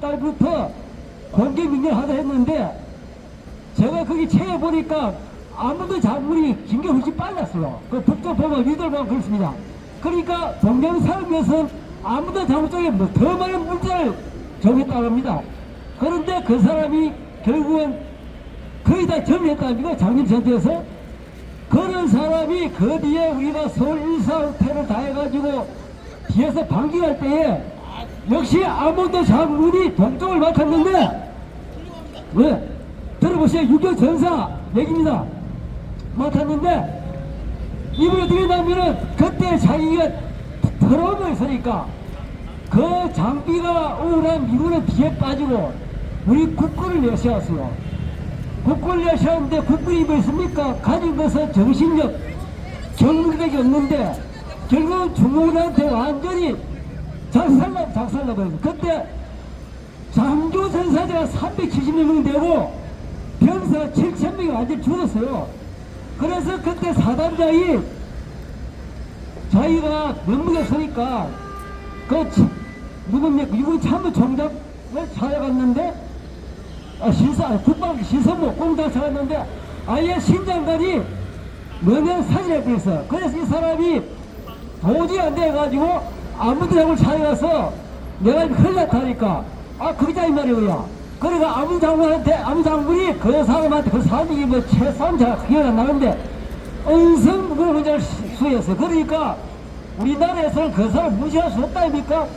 달부터 공개 민결하다 했는데 제가 거기 책에 보니까 아무도 장군이 긴게 훨씬 빨랐어요. 그 북쪽 보면 위들 보면 그렇습니다. 그러니까 동경사령부에서는 아무도 장군 쪽에 뭐 더 많은 문제를 정했다고 합니다. 그런데 그 사람이 결국은 거의 다 정리했다니까 장님 전투에서 그런 사람이 그 뒤에 우리가 서울 1사 테러를 다 해가지고 뒤에서 반기할 때에 역시 아몬드 장군이 동쪽을 맡았는데 왜? 들어보세요. 6.25 전사 얘기입니다. 맡았는데 이분이 어떻게 했냐면은 그때 자기가 더러움을 있으니까 그 장비가 우울한 미군은 뒤에 빠지고 우리 국군을 내세웠어요. 국군을 내세웠는데 국군이 뭐 있습니까? 가진 것은 정신력, 경력이 없는데 결국은 중국한테 완전히 작살나버렸어요. 그때 장교 전사자가 370명 되고 병사 7,000명이 완전히 죽었어요. 그래서 그때 사단장이 자기가 명목이 없으니까 누굽니까? 미군 참모총장을 찾아갔는데 국방 신선모 공장 찾았는데 아예 신장관이 명예 사진을 보냈어요. 그래서 이 사람이 도저히 안 돼가지고 아무도 장을 찾아가서 내가 흘렸다니까 그기자 이 말이야. 그러니까 아무 장군이 그 사람한테 그 사람이 뭐 최소한 잘 기억 안 나는데 은성 그 문제를 수했어요. 그러니까 우리나라에서는 그 사람 무시할 수 없다 아닙니까?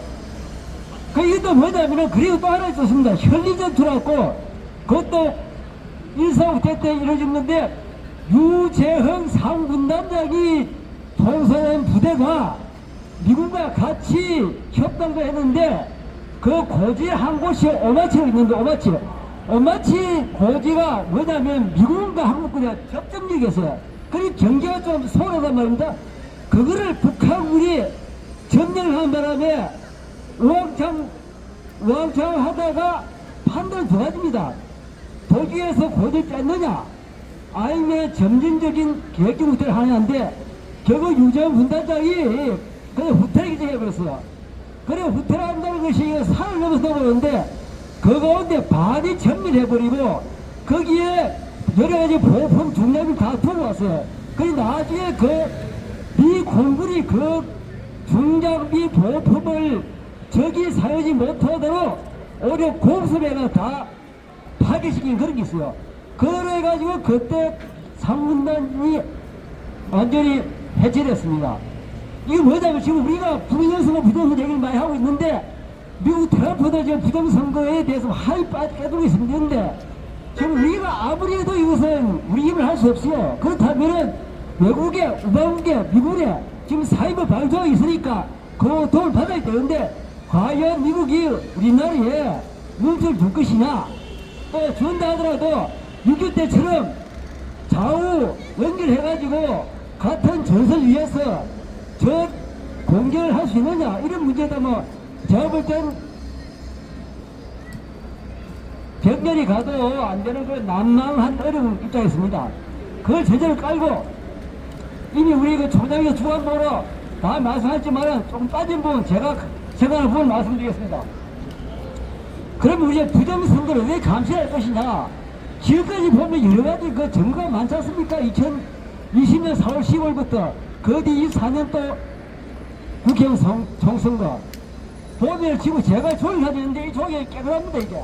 이것도 뭐냐면은 그리고 또 하나 있었습니다. 현리전투라고 그것도 1.45 때 이루어졌는데 유재흥 상군단장이 통솔한 부대가 미군과 같이 협동도 했는데 그 고지 한 곳이 오마치가 있는데 오마치 고지가 뭐냐면 미군과 한국군이 접점력이 있어요. 그리고 경계가 좀 소홀하단 말입니다. 그거를 북한군이 점령을 한 바람에 우왕좌왕 하다가 판단 두 가지입니다. 도주에서 고지를 뺐느냐 아니면 점진적인 계획적 후퇴를 하냐인데 결국 유재훈 군단장이 그냥 후퇴를 해버렸어요. 그래 후퇴를 한다는 것이 산을 넘어서 넘어오는데 그 가운데 반이 전멸해버리고 거기에 여러가지 보호품 중량을 다 두고 왔어요. 그리고 나중에 미 공군이 그 중장비 보호품을 적이 사용하지 못하도록 오히려 공습해가 다 파괴시킨 그런 게 있어요. 그래가지고 그때 상군단이 완전히 해체됐습니다. 이게 뭐냐면 지금 우리가 부정선거 얘기를 많이 하고 있는데 미국 트럼프도 지금 부정선거에 대해서 하이 빠져들고 있는데 지금 우리가 아무리 해도 이것은 우리 힘을 할 수 없어요. 그렇다면은 외국에 우방국에 미국에 지금 사이버 방조가 있으니까 그 도움을 받아야 되는데 과연 미국이 우리나라에 눈치를 줄 것이냐 또 준다 하더라도 6.25 때처럼 좌우 연결해가지고 같은 전선을 위해서 저 공격을 할 수 있느냐 이런 문제다. 뭐 제가 볼 땐 병렬이 가도 안 되는 그 난망한 어려운 입장에 있습니다. 그걸 제대로 깔고 이미 우리 그 총장이 주관보러 다 말씀하셨지만 조금 빠진 부분 제가 생각하는 부분 말씀드리겠습니다. 그러면 우리가 부정선거를 왜 감시할 것이냐. 지금까지 보면 여러 가지 그 증거가 많지 않습니까? 20년 4월 10월부터 그 뒤 24년 또 국회의원 총선거 보면 지금 제가 조율하는데 이 조율이 깨끗합니다. 이게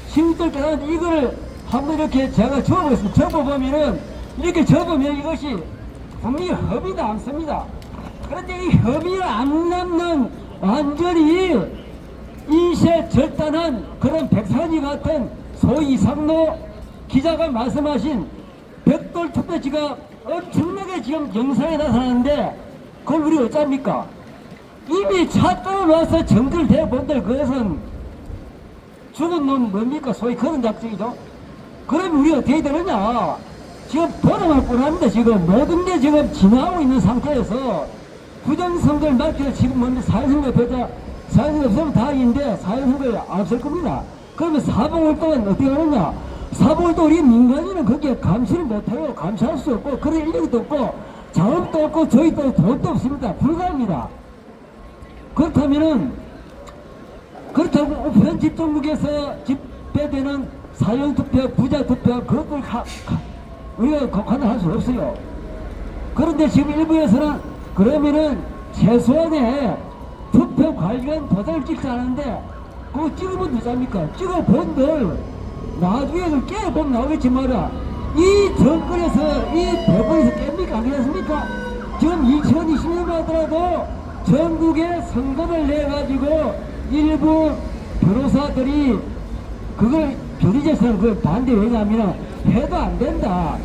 시민들 깨끗한데 이걸 한번 이렇게 제가 적어보겠습니다. 적어보면은 이렇게 적으면 이것이 분명히 협의도 않습니다. 그런데 이 협의를 안 남는 완전히 인쇄 절단한 그런 백산이 같은 소위 이상로 기자가 말씀하신 벽돌 투표지가 엄청나게 지금 영상에 나타나는데 그걸 우리 어쩝니까? 이미 차 떠나서 정글 대본들 그것은 죽은 놈 뭡니까? 소위 그런 작전이죠. 그럼 우리 어떻게 되느냐? 지금 돌아갈 뻔합니다. 지금 모든 게 지금 지나고 있는 상태에서 부정선거를 맡겨 지금 먼저 사회선거 배자 사회선거 없으면 다행인데 사회선거에 없을 겁니다. 그러면 사봉활동은 어떻게 하느냐? 사봉활동 우리 민간인은 거기에 감시를 못해요. 감시할 수 없고 그런 인력도 없고 자원도 없고 저희도 돈도 없습니다. 불가합니다. 그렇다고 우편 집중국에서 집배되는 사전투표, 부자투표 그것들 우리가 관할할 수 없어요. 그런데 지금 일부에서는 그러면은 최소한의 투표 관련 도장을 찍지 않았는데 그거 찍으면 되잖습니까? 찍어본들 나중에 그 깨보면 나오겠지 말이야. 이 정권에서 이 대본에서 깹니까? 안 그렇습니까? 지금 2020년 하더라도 전국에 선거를 내가지고 일부 변호사들이 그걸 변희재선 그걸 반대. 왜냐하면 해도 안 된다.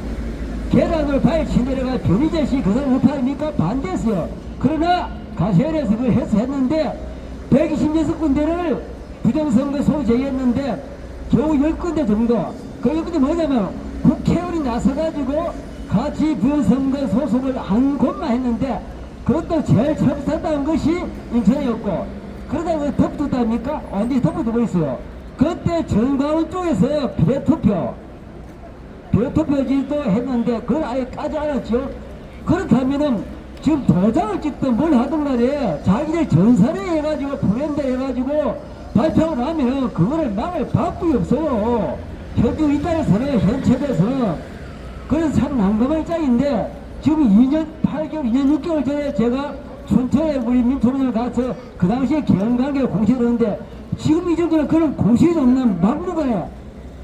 계란을 발치 내려가 변희재씨 그 사람 못합니까? 반대했어요. 그러나 가세연에서 그걸 했는데 126군데를 부정선거 소제했는데 겨우 10군데 정도. 그 10군데 뭐냐면 국회의원이 나서가지고 같이 부정선거 소속을 한 곳만 했는데 그것도 제일 참사다는 것이 인천이었고 그러다가 덮두답니까? 완전히 덮어두고 있어요. 그때 정가원 쪽에서 비례투표지도 했는데 그걸 아예 까지 않았죠. 그렇다면은 지금 도장을 찍든 뭘 하든 간에 자기들 전산에 해가지고 프렌드 해가지고 발표를 하면 그거를 막을 방법이 없어요. 현주 이달에서는 현체에서는 그래서 참 난감한 짱인데 지금 2년 8개월 2년 6개월 전에 제가 춘천에 우리 민통을 가서 그 당시에 개헌관계를 공시를 했는데 지금 이 정도는 그런 공시도 없는 막무가내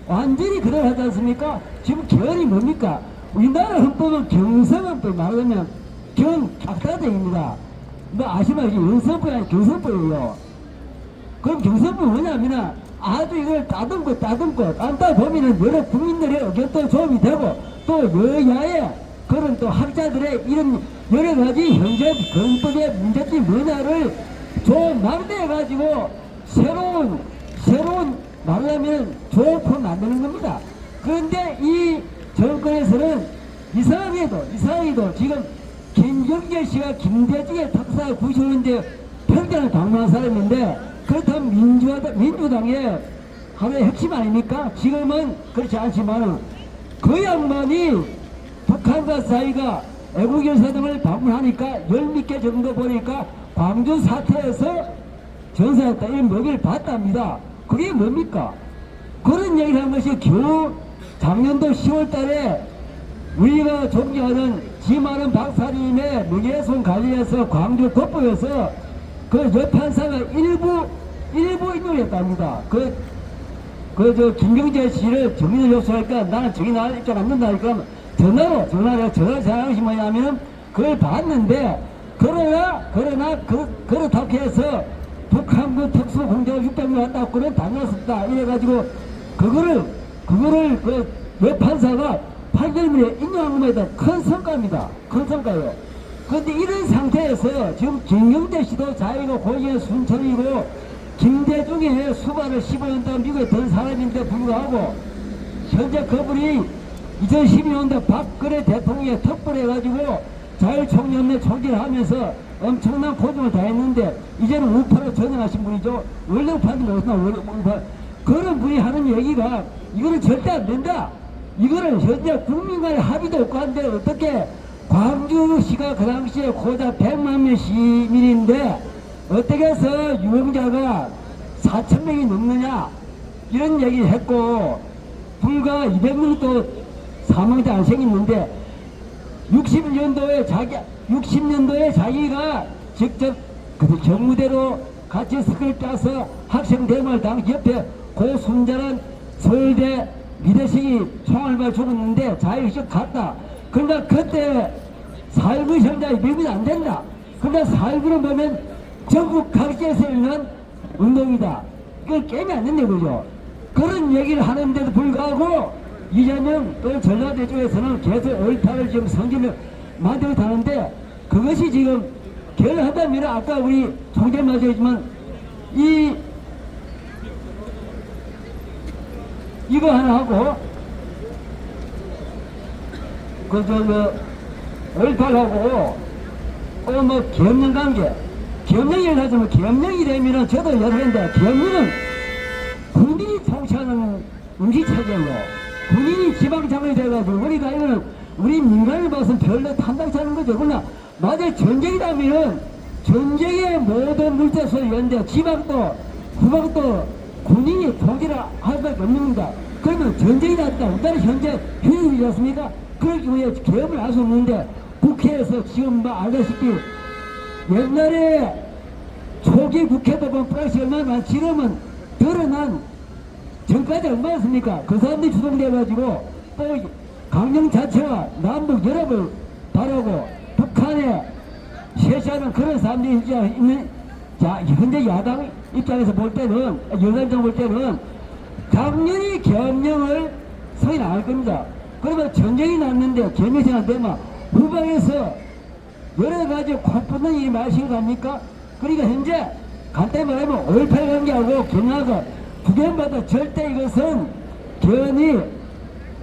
완전히 그대로 하지 않습니까? 지금 개헌이 뭡니까? 우리나라 헌법은 경성헌법 말하자면 경각다대입니다. 뭐 아시면 영성법이 아니라 경성법이에요. 그럼 경성법은 뭐냐면 아주 이걸 따듬고 따다 보면은 여러 국민들의 의견도 도움이 되고 또 여야의 그런 또 학자들의 이런 여러 가지 현재 헌법의 문제점이 뭐냐를 좀 망대해가지고 새로운 말하자면 좋은 법 만드는 겁니다. 그런데 이 정권에서는 이상하게도 지금 김경재 씨가 김대중의 특사 95년대 평양을 방문한 사람인데 그렇다면 민주당의 하나의 핵심 아닙니까? 지금은 그렇지 않지만 그 양반이 북한과 사이가 애국연사 등을 방문하니까 10개 정도 보니까 광주 사태에서 전사했다 이런 먹이를 받답니다. 그게 뭡니까? 그런 얘기를 한 것이 겨우 작년도 10월 달에 우리가 존경하는 지만은 박사님의 명예훼손 관련해서 광주 법부에서 그 여판사가 일부 인용했답니다. 저 김경재 씨를 정인을 요청하니까 나는 정인 안 입장 안 된다니까 전화로 전화하신 뭐냐면 그걸 봤는데 그렇다고 해서 북한군 특수공작을 600명 왔다고 그러면 당연했다 이래가지고 그거를 그 여판사가 판결문에 인용한 것에 대한 큰 성과입니다. 큰 성과예요. 그런데 이런 상태에서 지금 김경재 씨도 자기가 고향의 순천이고 김대중의 수발을 15년 동안 미국에 든 사람인데 불구하고 현재 그분이 2012년도 박근혜 대통령에 특별해가지고 자유총연대 총재를 하면서 엄청난 고생을 다 했는데 이제는 우파로 전향하신 분이죠. 원래 우파인지 모르겠나 우파. 그런 분이 하는 얘기가 이거는 절대 안 된다. 이거는 현재 국민 간의 합의도 없고 한데 어떻게 광주시가 그 당시에 고작 100만 명 시민인데 어떻게 해서 유흥자가 4,000명이 넘느냐 이런 얘기를 했고 불과 200명도 사망자 안 생겼는데 60년도에 자기가 직접 그 정무대로 같이 스크립 짜서 학생 대말 당 옆에 고 손자는 서울대 미대생이 총알만 죽었는데 자기가 갔다. 그러니까 그때 4.19 현장이 미국이 안 된다. 그러니까 4.19는 보면 전국 각지에서 일어난 운동이다. 그걸 깨면 안 된다, 그죠? 그런 얘기를 하는데도 불구하고 이재명 또 전라도 쪽에서는 계속 얼타를 지금 성질을 만들고 하는데 그것이 지금 결합하면 아까 우리 총재 말씀했지만 이거 하나 하고 얼탈하고 뭐 겸영 관계 겸영을 하지만 겸영이 되면은 저도 여러분들 겸영은 군인이 통치하는 음식체제고 군인이 지방장관이 돼가지고 우리가 이거는 우리 민간을 봐서는 별로 탐탁치 않은 거죠. 그러나 만약 전쟁이라면은 전쟁의 모든 물자소를 연대 지방도 후방도 군인이 통제를 할 수밖에 없는 겁니다. 그러면 전쟁이 났다. 우리나라 현재 휴일이지 않습니까? 그럴 경우에 개업을 할 수 없는데 국회에서 지금 뭐 알다시피 옛날에 초기 국회도 보면 프랑스 얼마나 많 지금은 드러난 전까지 얼마였습니까? 그 사람들이 주동돼가지고 또 강령 자체가 남북 연합을 바라고 북한에 쇄신하는 그런 사람들이 있는 자 현재 야당 입장에서 볼 때는 여당 입장 볼 때는 당연히 겸영을 서인 안 할 겁니다. 그러면 전쟁이 났는데 겸영이 안 되면 후방에서 여러 가지 콩푸는 일이 마신 겁니까? 그러니까 현재 간단히 말하면 얼팔 관계하고 겸영하고 국연받아 절대 이것은 견이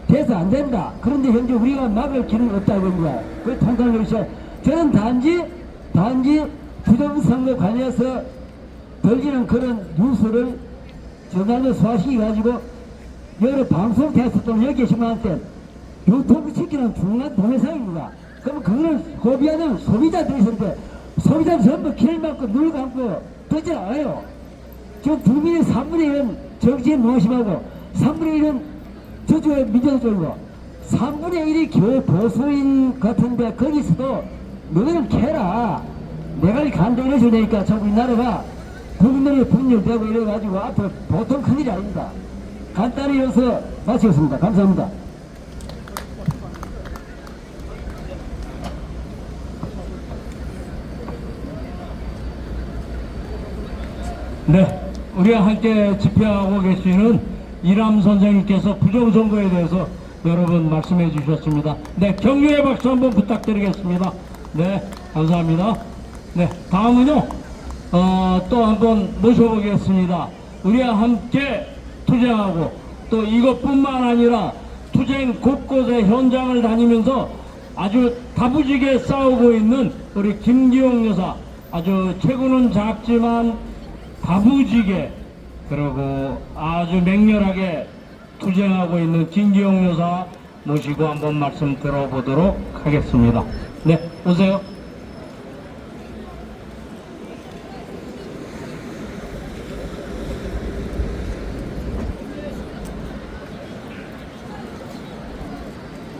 돼서 안 된다. 그런데 현재 우리가 막을 길은 없다고 합니다. 그 통상을 위해서 저는 단지 부정선거 관련해서 벌리는 그런 뉴스를 전화로 소화시켜 가지고 여러 방송 테스트 또는 여기 계신 분한테 유통시키는 중요한 동영상입니다. 그럼 그거를 소비하는 소비자들이 있는데 소비자는 전부 길 막고 눈 감고 듣지 않아요. 지금 국민의 3분의 1은 정치인 무엇이하고 3분의 1은 저쪽에 민주적이고 3분의 1이 교회 보수인 같은데 거기서도 너희는 캐라. 내가 간단히 해주니까 참 우리나라가 국민들이 분열되고 이래가지고 앞으로 보통 큰일이 아닙니다. 간단히 해서 마치겠습니다. 감사합니다.
네, 우리가 함께 집회하고 계시는 이람 선생님께서 부정선거에 대해서 여러 번 말씀해 주셨습니다. 네, 격려의 박수 한번 부탁드리겠습니다. 네, 감사합니다. 네, 다음은요, 또 한번 모셔보겠습니다. 우리와 함께 투쟁하고 또 이것뿐만 아니라 투쟁 곳곳의 현장을 다니면서 아주 다부지게 싸우고 있는 우리 김기용 여사, 아주 체구는 작지만 다부지게 그리고 아주 맹렬하게 투쟁하고 있는 김기용 여사 모시고 한번 말씀 들어보도록 하겠습니다. 네, 오세요.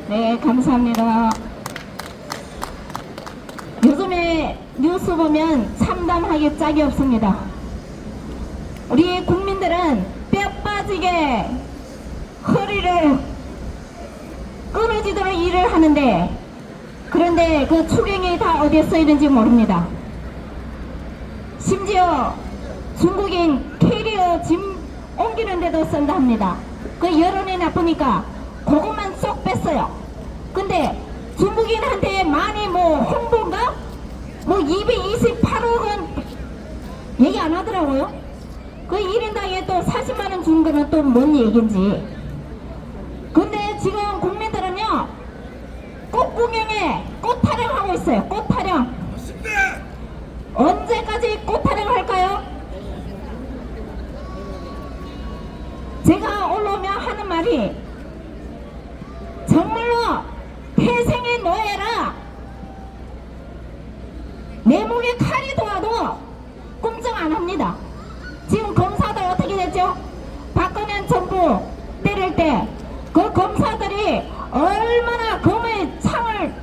네, 감사합니다. 요즘에 뉴스 보면 참담하게 짝이 없습니다. 우리 국민들은 뼈 빠지게 허리를 끊어지도록 일을 하는데 그런데 그 추경이 다 어디에 쓰이는지 모릅니다. 심지어 중국인 캐리어 짐 옮기는 데도 쓴다 합니다. 그 여론이 나쁘니까 그것만 쏙 뺐어요. 근데 중국인한테 많이 뭐 홍보인가? 뭐 228억 원 얘기 안 하더라고요. 그 1인당에 또 40만원 준 거는 또 뭔 얘기인지. 근데 지금 국민들은요 꽃 구경에 꽃 타령하고 있어요. 꽃 타령. 언제까지 꽃 타령 할까요? 제가 올라오면 하는 말이 정말로 태생의 노예라. 내 목에 칼이 돋아도 꿈쩍 안 합니다. 지금 검사들 어떻게 됐죠? 박근혜 정부 때릴 때 그 검사들이 얼마나 검의 창을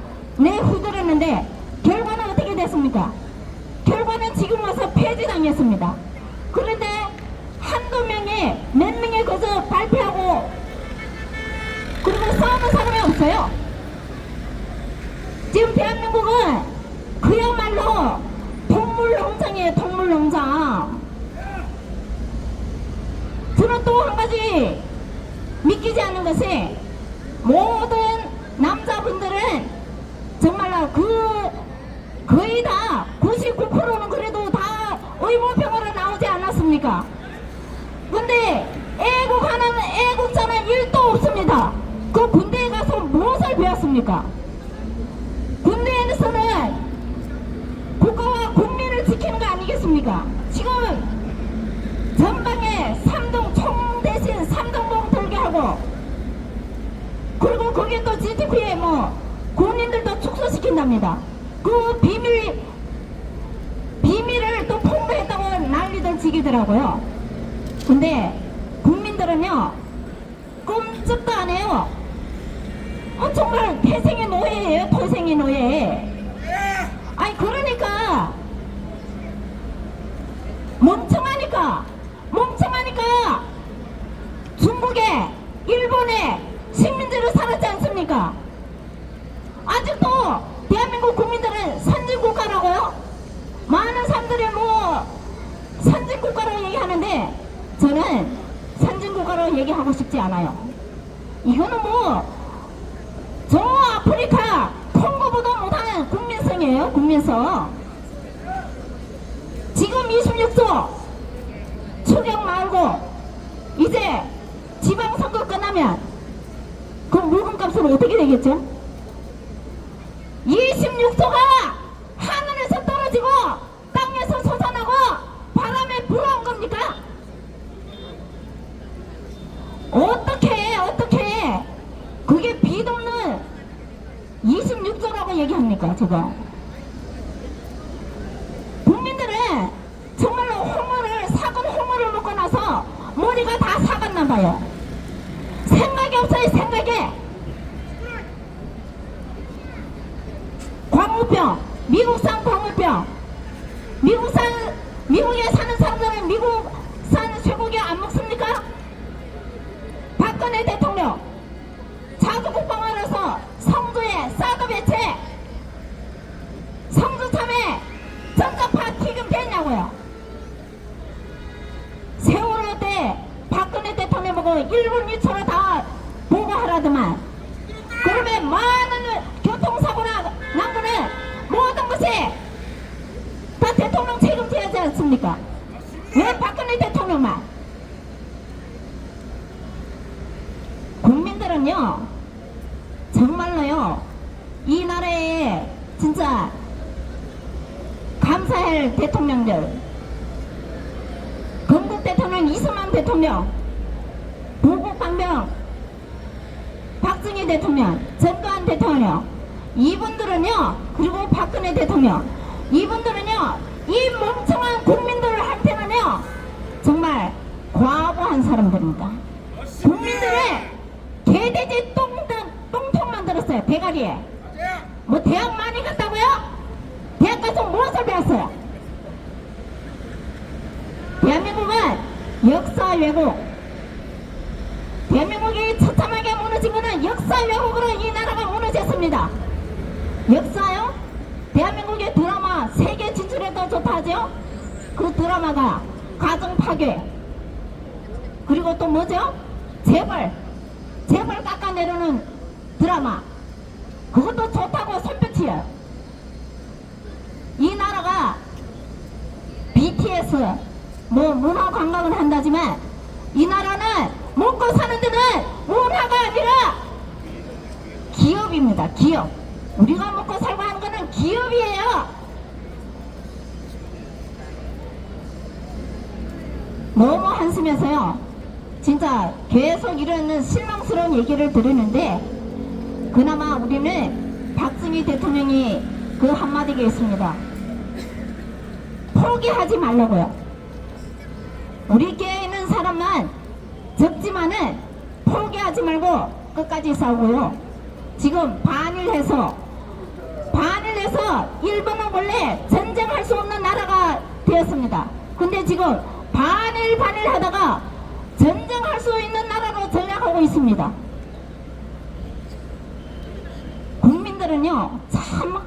있어요. 지금 대한민국은 그야말로 동물농장이에요. 동물농장. 저는 또 한 가지 믿기지 않는 것이 모든 남자분들은 정말로 거의 다 99%는 그래도 다 의무병으로 나오지 않았습니까? 근데 애국하는 애국자는 1도 없습니다. 그 군대에 가서 무엇을 배웠습니까? 군대에서는 국가와 국민을 지키는 거 아니겠습니까? 지금 전방에 총 대신 3등봉 들게 하고, 그리고 거기에 또 GDP에 군인들도 축소시킨답니다. 그 비밀을 또 폭로했다고 난리들 지기더라고요. 근데 국민들은요 꼼짝도 안 해요. 정말 태생의 노예예요. 태생의 노예. 아니 그러니까 멍청하니까 중국에 일본에 식민지로 살았지 않습니까? 아직도 대한민국 국민들은 선진국가라고요? 많은 사람들이 선진국가로 얘기하는데 저는 선진국가로 얘기하고 싶지 않아요. 이거는 저 아프리카 콩고보다 못한 국민성이에요. 국민성. 지금 26조 추경 말고 이제 지방선거 끝나면 그 물건값은 어떻게 되겠죠? 26조가 하늘에서 떨어지고 땅에서 솟아나고 바람에 불어온 겁니까? 어떻게 그게 빚없는 26조라고 얘기합니까? 저거 국민들은 정말로 사근 홍어를 먹고 나서 머리가 다 사갔나 봐요. 생각이 없어요. 생각이. 광우병, 미국산 광우병. 미국에 사는 사람들은 미국산 쇠고기 안 먹습니까? 박근혜 대통령 자주국방하면서 성주에 사드 배치, 성주 참에 전자파 기금 됐냐고요. 세월호 때 박근혜 대통령 보고 1분 2초로 다 보고하라더만. 그러면 많은 교통사고나 난 거는 모든 것이 다 대통령 책임져야지 않습니까? 왜 박근혜 대통령만? 국민들은요 정말로요 이 나라에 진짜 감사할 대통령들, 건국 대통령 이승만 대통령, 부국방병 박정희 대통령, 전두환 대통령, 이분들은요, 그리고 박근혜 대통령, 이분들은요 이 멍청한 국민들한테는요 정말 과거한 사람들입니다. 국민들의 개돼지 똥통 만들었어요. 대가리에. 대학 많이 갔다고요? 대학 가서 무엇을 배웠어요? 대한민국은 역사 왜곡. 대한민국이 처참하게 무너진 것은 역사 왜곡으로 이 나라가 무너졌습니다. 역사요? 대한민국의 드라마 세계 진출해도 좋다 하죠? 그 드라마가 가정 파괴, 그리고 또 뭐죠? 재벌 깎아내려는 드라마, 그것도 좋다고 손뼉치요. 이 나라가 BTS 문화 관광을 한다지만 이 나라는 먹고 사는 데는 문화가 아니라 기업입니다. 기업. 우리가 먹고 살고 하는 거는 기업이에요. 너무 한숨에서요 진짜 계속 이런 실망스러운 얘기를 들었는데, 그나마 우리는 박정희 대통령이 그 한마디가 있습니다. 포기하지 말라고요. 우리 교회에 있는 사람만 적지만은 포기하지 말고 끝까지 싸우고요. 지금 반일해서 일본은 원래 전쟁할 수 없는 나라가 되었습니다. 근데 지금 반일 하다가 전쟁할 수 있는 나라로 전략하고 있습니다. 그분들은요 참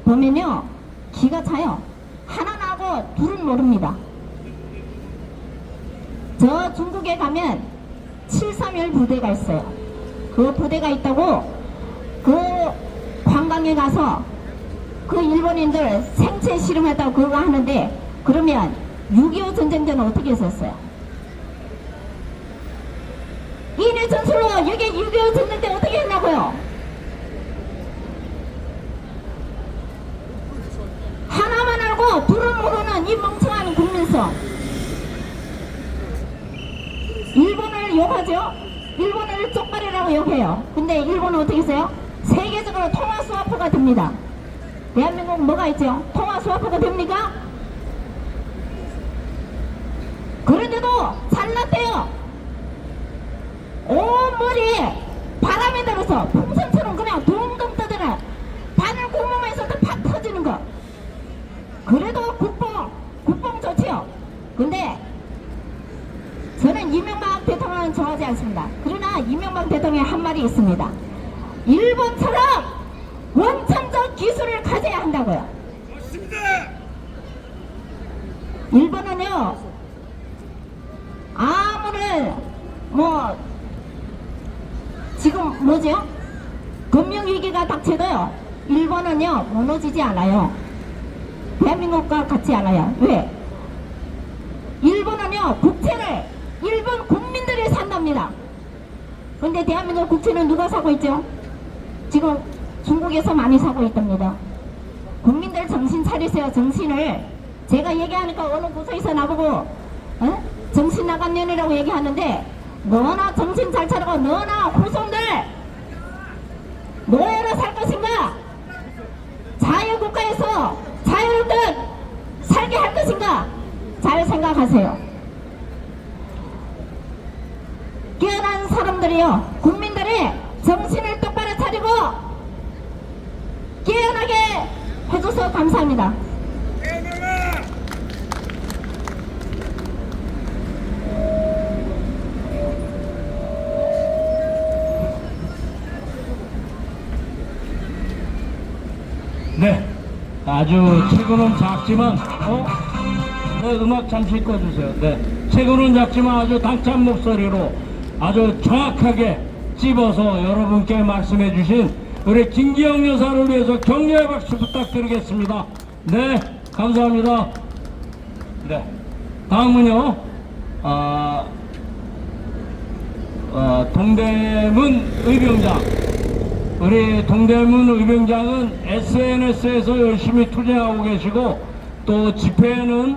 보면요 기가 차요. 하나하고 둘은 모릅니다. 저 중국에 가면 731 부대가 있어요. 그 부대가 있다고 그 관광에 가서 그 일본인들 생체 실험했다고 그거 하는데 그러면 6.25 전쟁 때는 어떻게 했었어요? 이내 전술로 여기 6.25 전쟁 때 어떻게 했냐고요? 하나만 알고 둘은 모르는 이 멍청한 국민성. 일본을 욕하죠? 일본을 쪽발이라고 욕해요. 근데 일본은 어떻게 했어요? 세계적으로 통화 스와프가 됩니다. 대한민국 뭐가 있죠? 통화 스와프가 됩니까? 그런데도 잘났대요. 온머리 바람에 들어서 풍선처럼 그냥 둥둥 떠드는 바늘 구멍에 있어도 팍 터지는 거. 그래도 국뽕 좋지요. 근데 저는 이명박 대통령은 좋아하지 않습니다. 그러나 이명박 대통령이 한 말이 있습니다. 일본처럼 원천적 기술을 가져야 한다고요. 맞습니다. 일본은요 아무런 뭐 지금 뭐죠? 금융위기가 닥쳐도요 일본은요 무너지지 않아요. 대한민국과 같지 않아요. 왜? 일본은요 국채를 일본 국민들이 산답니다. 근데 대한민국 국채는 누가 사고 있죠? 지금 중국에서 많이 사고 있답니다. 국민들 정신 차리세요. 정신을. 제가 얘기하니까 어느 부서에서 나보고 정신 나간 년이라고 얘기하는데 너나 정신 잘 차리고 너나 후손들 노예로 살 것인가? 자유국가에서 자유롭게 살게 할 것인가? 잘 생각하세요. 깨어난 사람들이요 국민들이 정신을 똑바로 차리고 깨어나게 해줘서 감사합니다.
네, 아주 체구는 작지만 네, 음악 잠시 꺼주세요. 네, 체구는 작지만 아주 당찬 목소리로 아주 정확하게 찝어서 여러분께 말씀해 주신 우리 김기영 여사를 위해서 격려의 박수 부탁드리겠습니다. 네, 감사합니다. 네, 다음은요 동대문 의병장. 우리 동대문 의병장은 SNS에서 열심히 투쟁하고 계시고 또 집회에는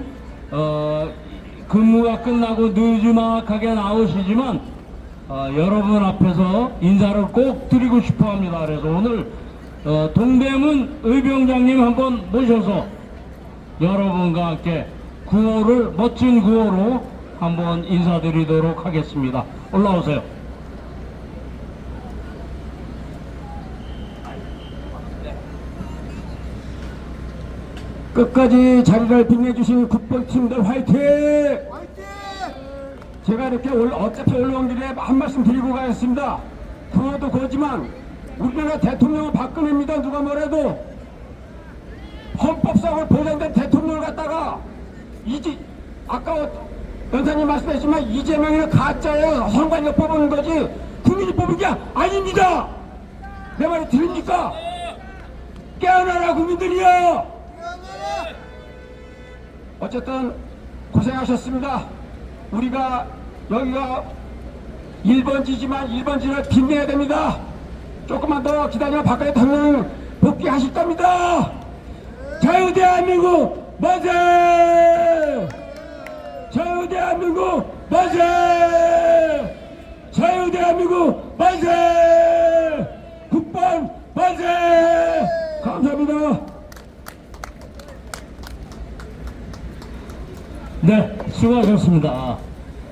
근무가 끝나고 늦지막하게 나오시지만 여러분 앞에서 인사를 꼭 드리고 싶어 합니다. 그래서 오늘 동대문 의병장님 한번 모셔서 여러분과 함께 구호를 멋진 구호로 한번 인사드리도록 하겠습니다. 올라오세요.
끝까지 자리를 빛내주신 국방팀들 화이팅! 제가 이렇게 어차피 올라온 길에 한 말씀 드리고 가겠습니다. 그것도 그거지만 우리나라 대통령은 박근혜입니다. 누가 뭐래도 헌법상으로 보장된 대통령을 갖다가 아까 연사님 말씀하셨지만 이재명이는 가짜예요. 선관위가 뽑은 거지 국민이 뽑은 게 아닙니다. 내 말이 들립니까? 깨어나라 국민들이여. 어쨌든 고생하셨습니다. 우리가 여기가 1번지지만 1번지를 빛내야 됩니다. 조금만 더 기다리면 박근혜 대통령 복귀하실 겁니다. 자유대한민국 만세! 자유대한민국 만세! 자유대한민국 만세! 국방 만세! 감사합니다.
네, 수고하셨습니다.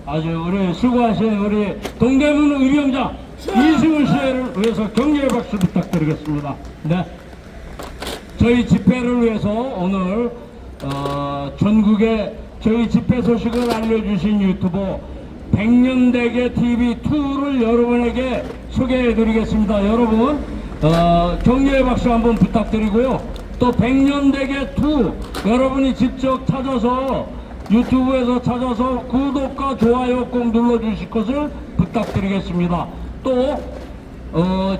아주 우리 수고하신 우리 동대문 의병장 이승훈 씨를 위해서 격려의 박수 부탁드리겠습니다. 네, 저희 집회를 위해서 오늘 전국에 저희 집회 소식을 알려주신 유튜버 백년대계 TV2를 여러분에게 소개해드리겠습니다. 여러분 격려의 박수 한번 부탁드리고요. 또 백년대계 2 여러분이 직접 찾아서 유튜브에서 찾아서 구독과 좋아요 꼭 눌러주실 것을 부탁드리겠습니다. 또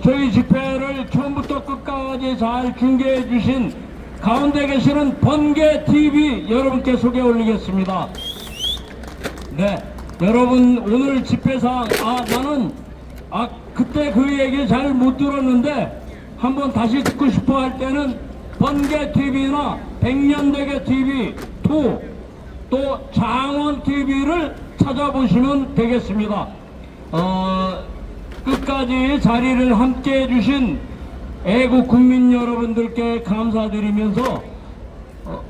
저희 집회를 처음부터 끝까지 잘 중계해 주신 가운데 계시는 번개TV 여러분께 소개 올리겠습니다. 네, 여러분 오늘 집회상 나는 그때 그 얘기 잘 못 들었는데 한번 다시 듣고 싶어 할 때는 번개TV나 백년대계 TV 2 또 장원TV를 찾아보시면 되겠습니다. 끝까지 자리를 함께 해주신 애국 국민 여러분들께 감사드리면서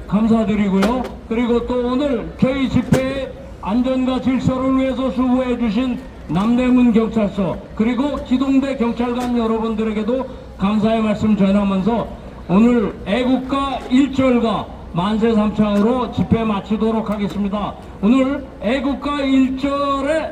감사드리고요. 그리고 또 오늘 저희 집회의 안전과 질서를 위해서 수고해 주신 남대문 경찰서 그리고 기동대 경찰관 여러분들에게도 감사의 말씀 전하면서 오늘 애국가 1절과 만세 삼창으로 집회 마치도록 하겠습니다. 오늘 애국가 1절의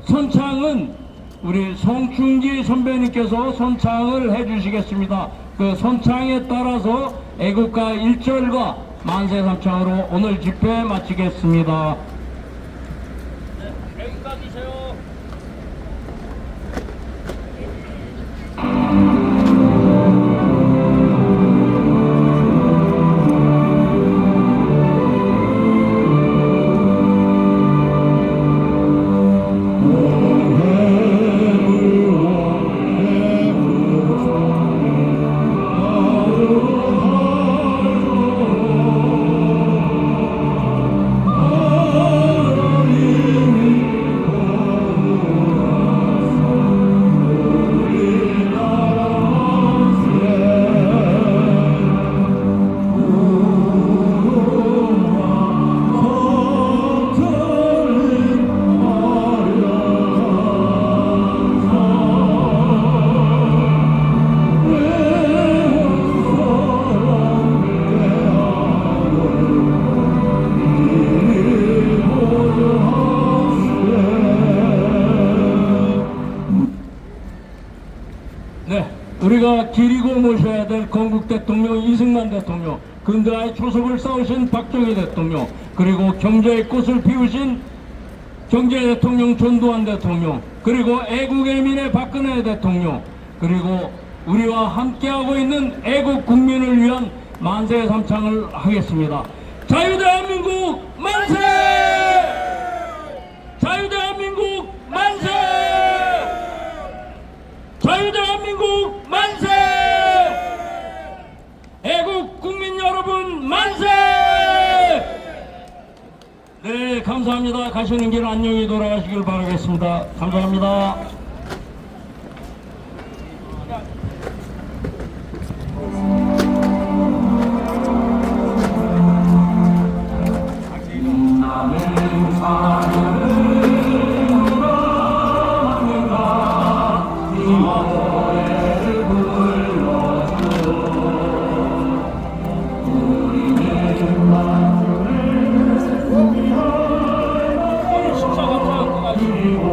선창은 우리 송충기 선배님께서 선창을 해주시겠습니다. 그 선창에 따라서 애국가 1절과 만세 삼창으로 오늘 집회 마치겠습니다. 네, 여기까지 주세요. 우리가 기리고 모셔야 될 건국 대통령 이승만 대통령, 근대화의 초석을 쌓으신 박정희 대통령, 그리고 경제의 꽃을 피우신 경제 대통령 전두환 대통령, 그리고 애국의 민의 박근혜 대통령, 그리고 우리와 함께하고 있는 애국 국민을 위한 만세 삼창을 하겠습니다. 자유대한민국 만세! 자유대한민국 만세! 자유대한민국 만세! 애국 국민 여러분 만세! 네, 감사합니다. 가시는 길 안녕히 돌아가시길 바라겠습니다. 감사합니다. 식사 같은 거 가지고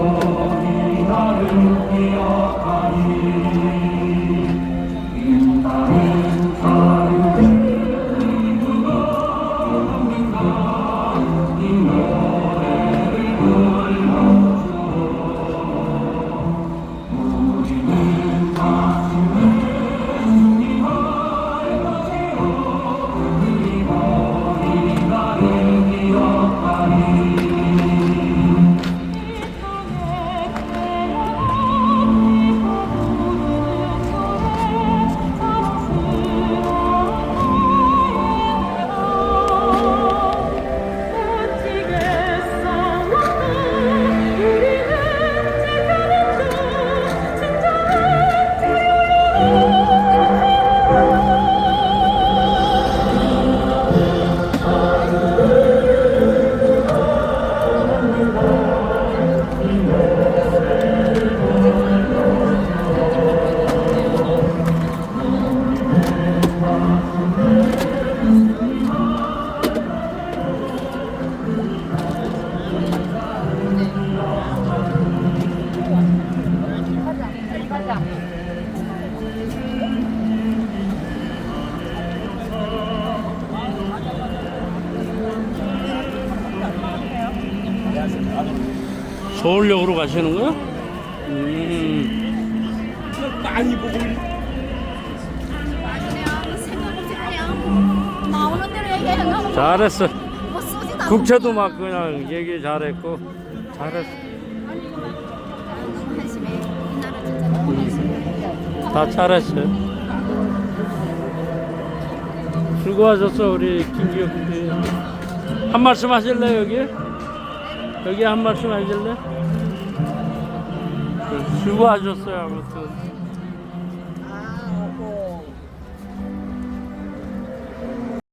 서울역으로 가시는 거야?
많이 보고
나오는 대로 얘기해요.
잘했어.
뭐 쏘지도
국채도 막 그냥 얘기 잘했고 잘했어.
너무 한심해. 이 나라 진짜 너무 한심해.
다 잘했어. 수고하셨어 우리 김기혁 씨. 한 말씀 하실래 여기? 여기 한 말씀 하실래? 수고하셨어요 아무튼.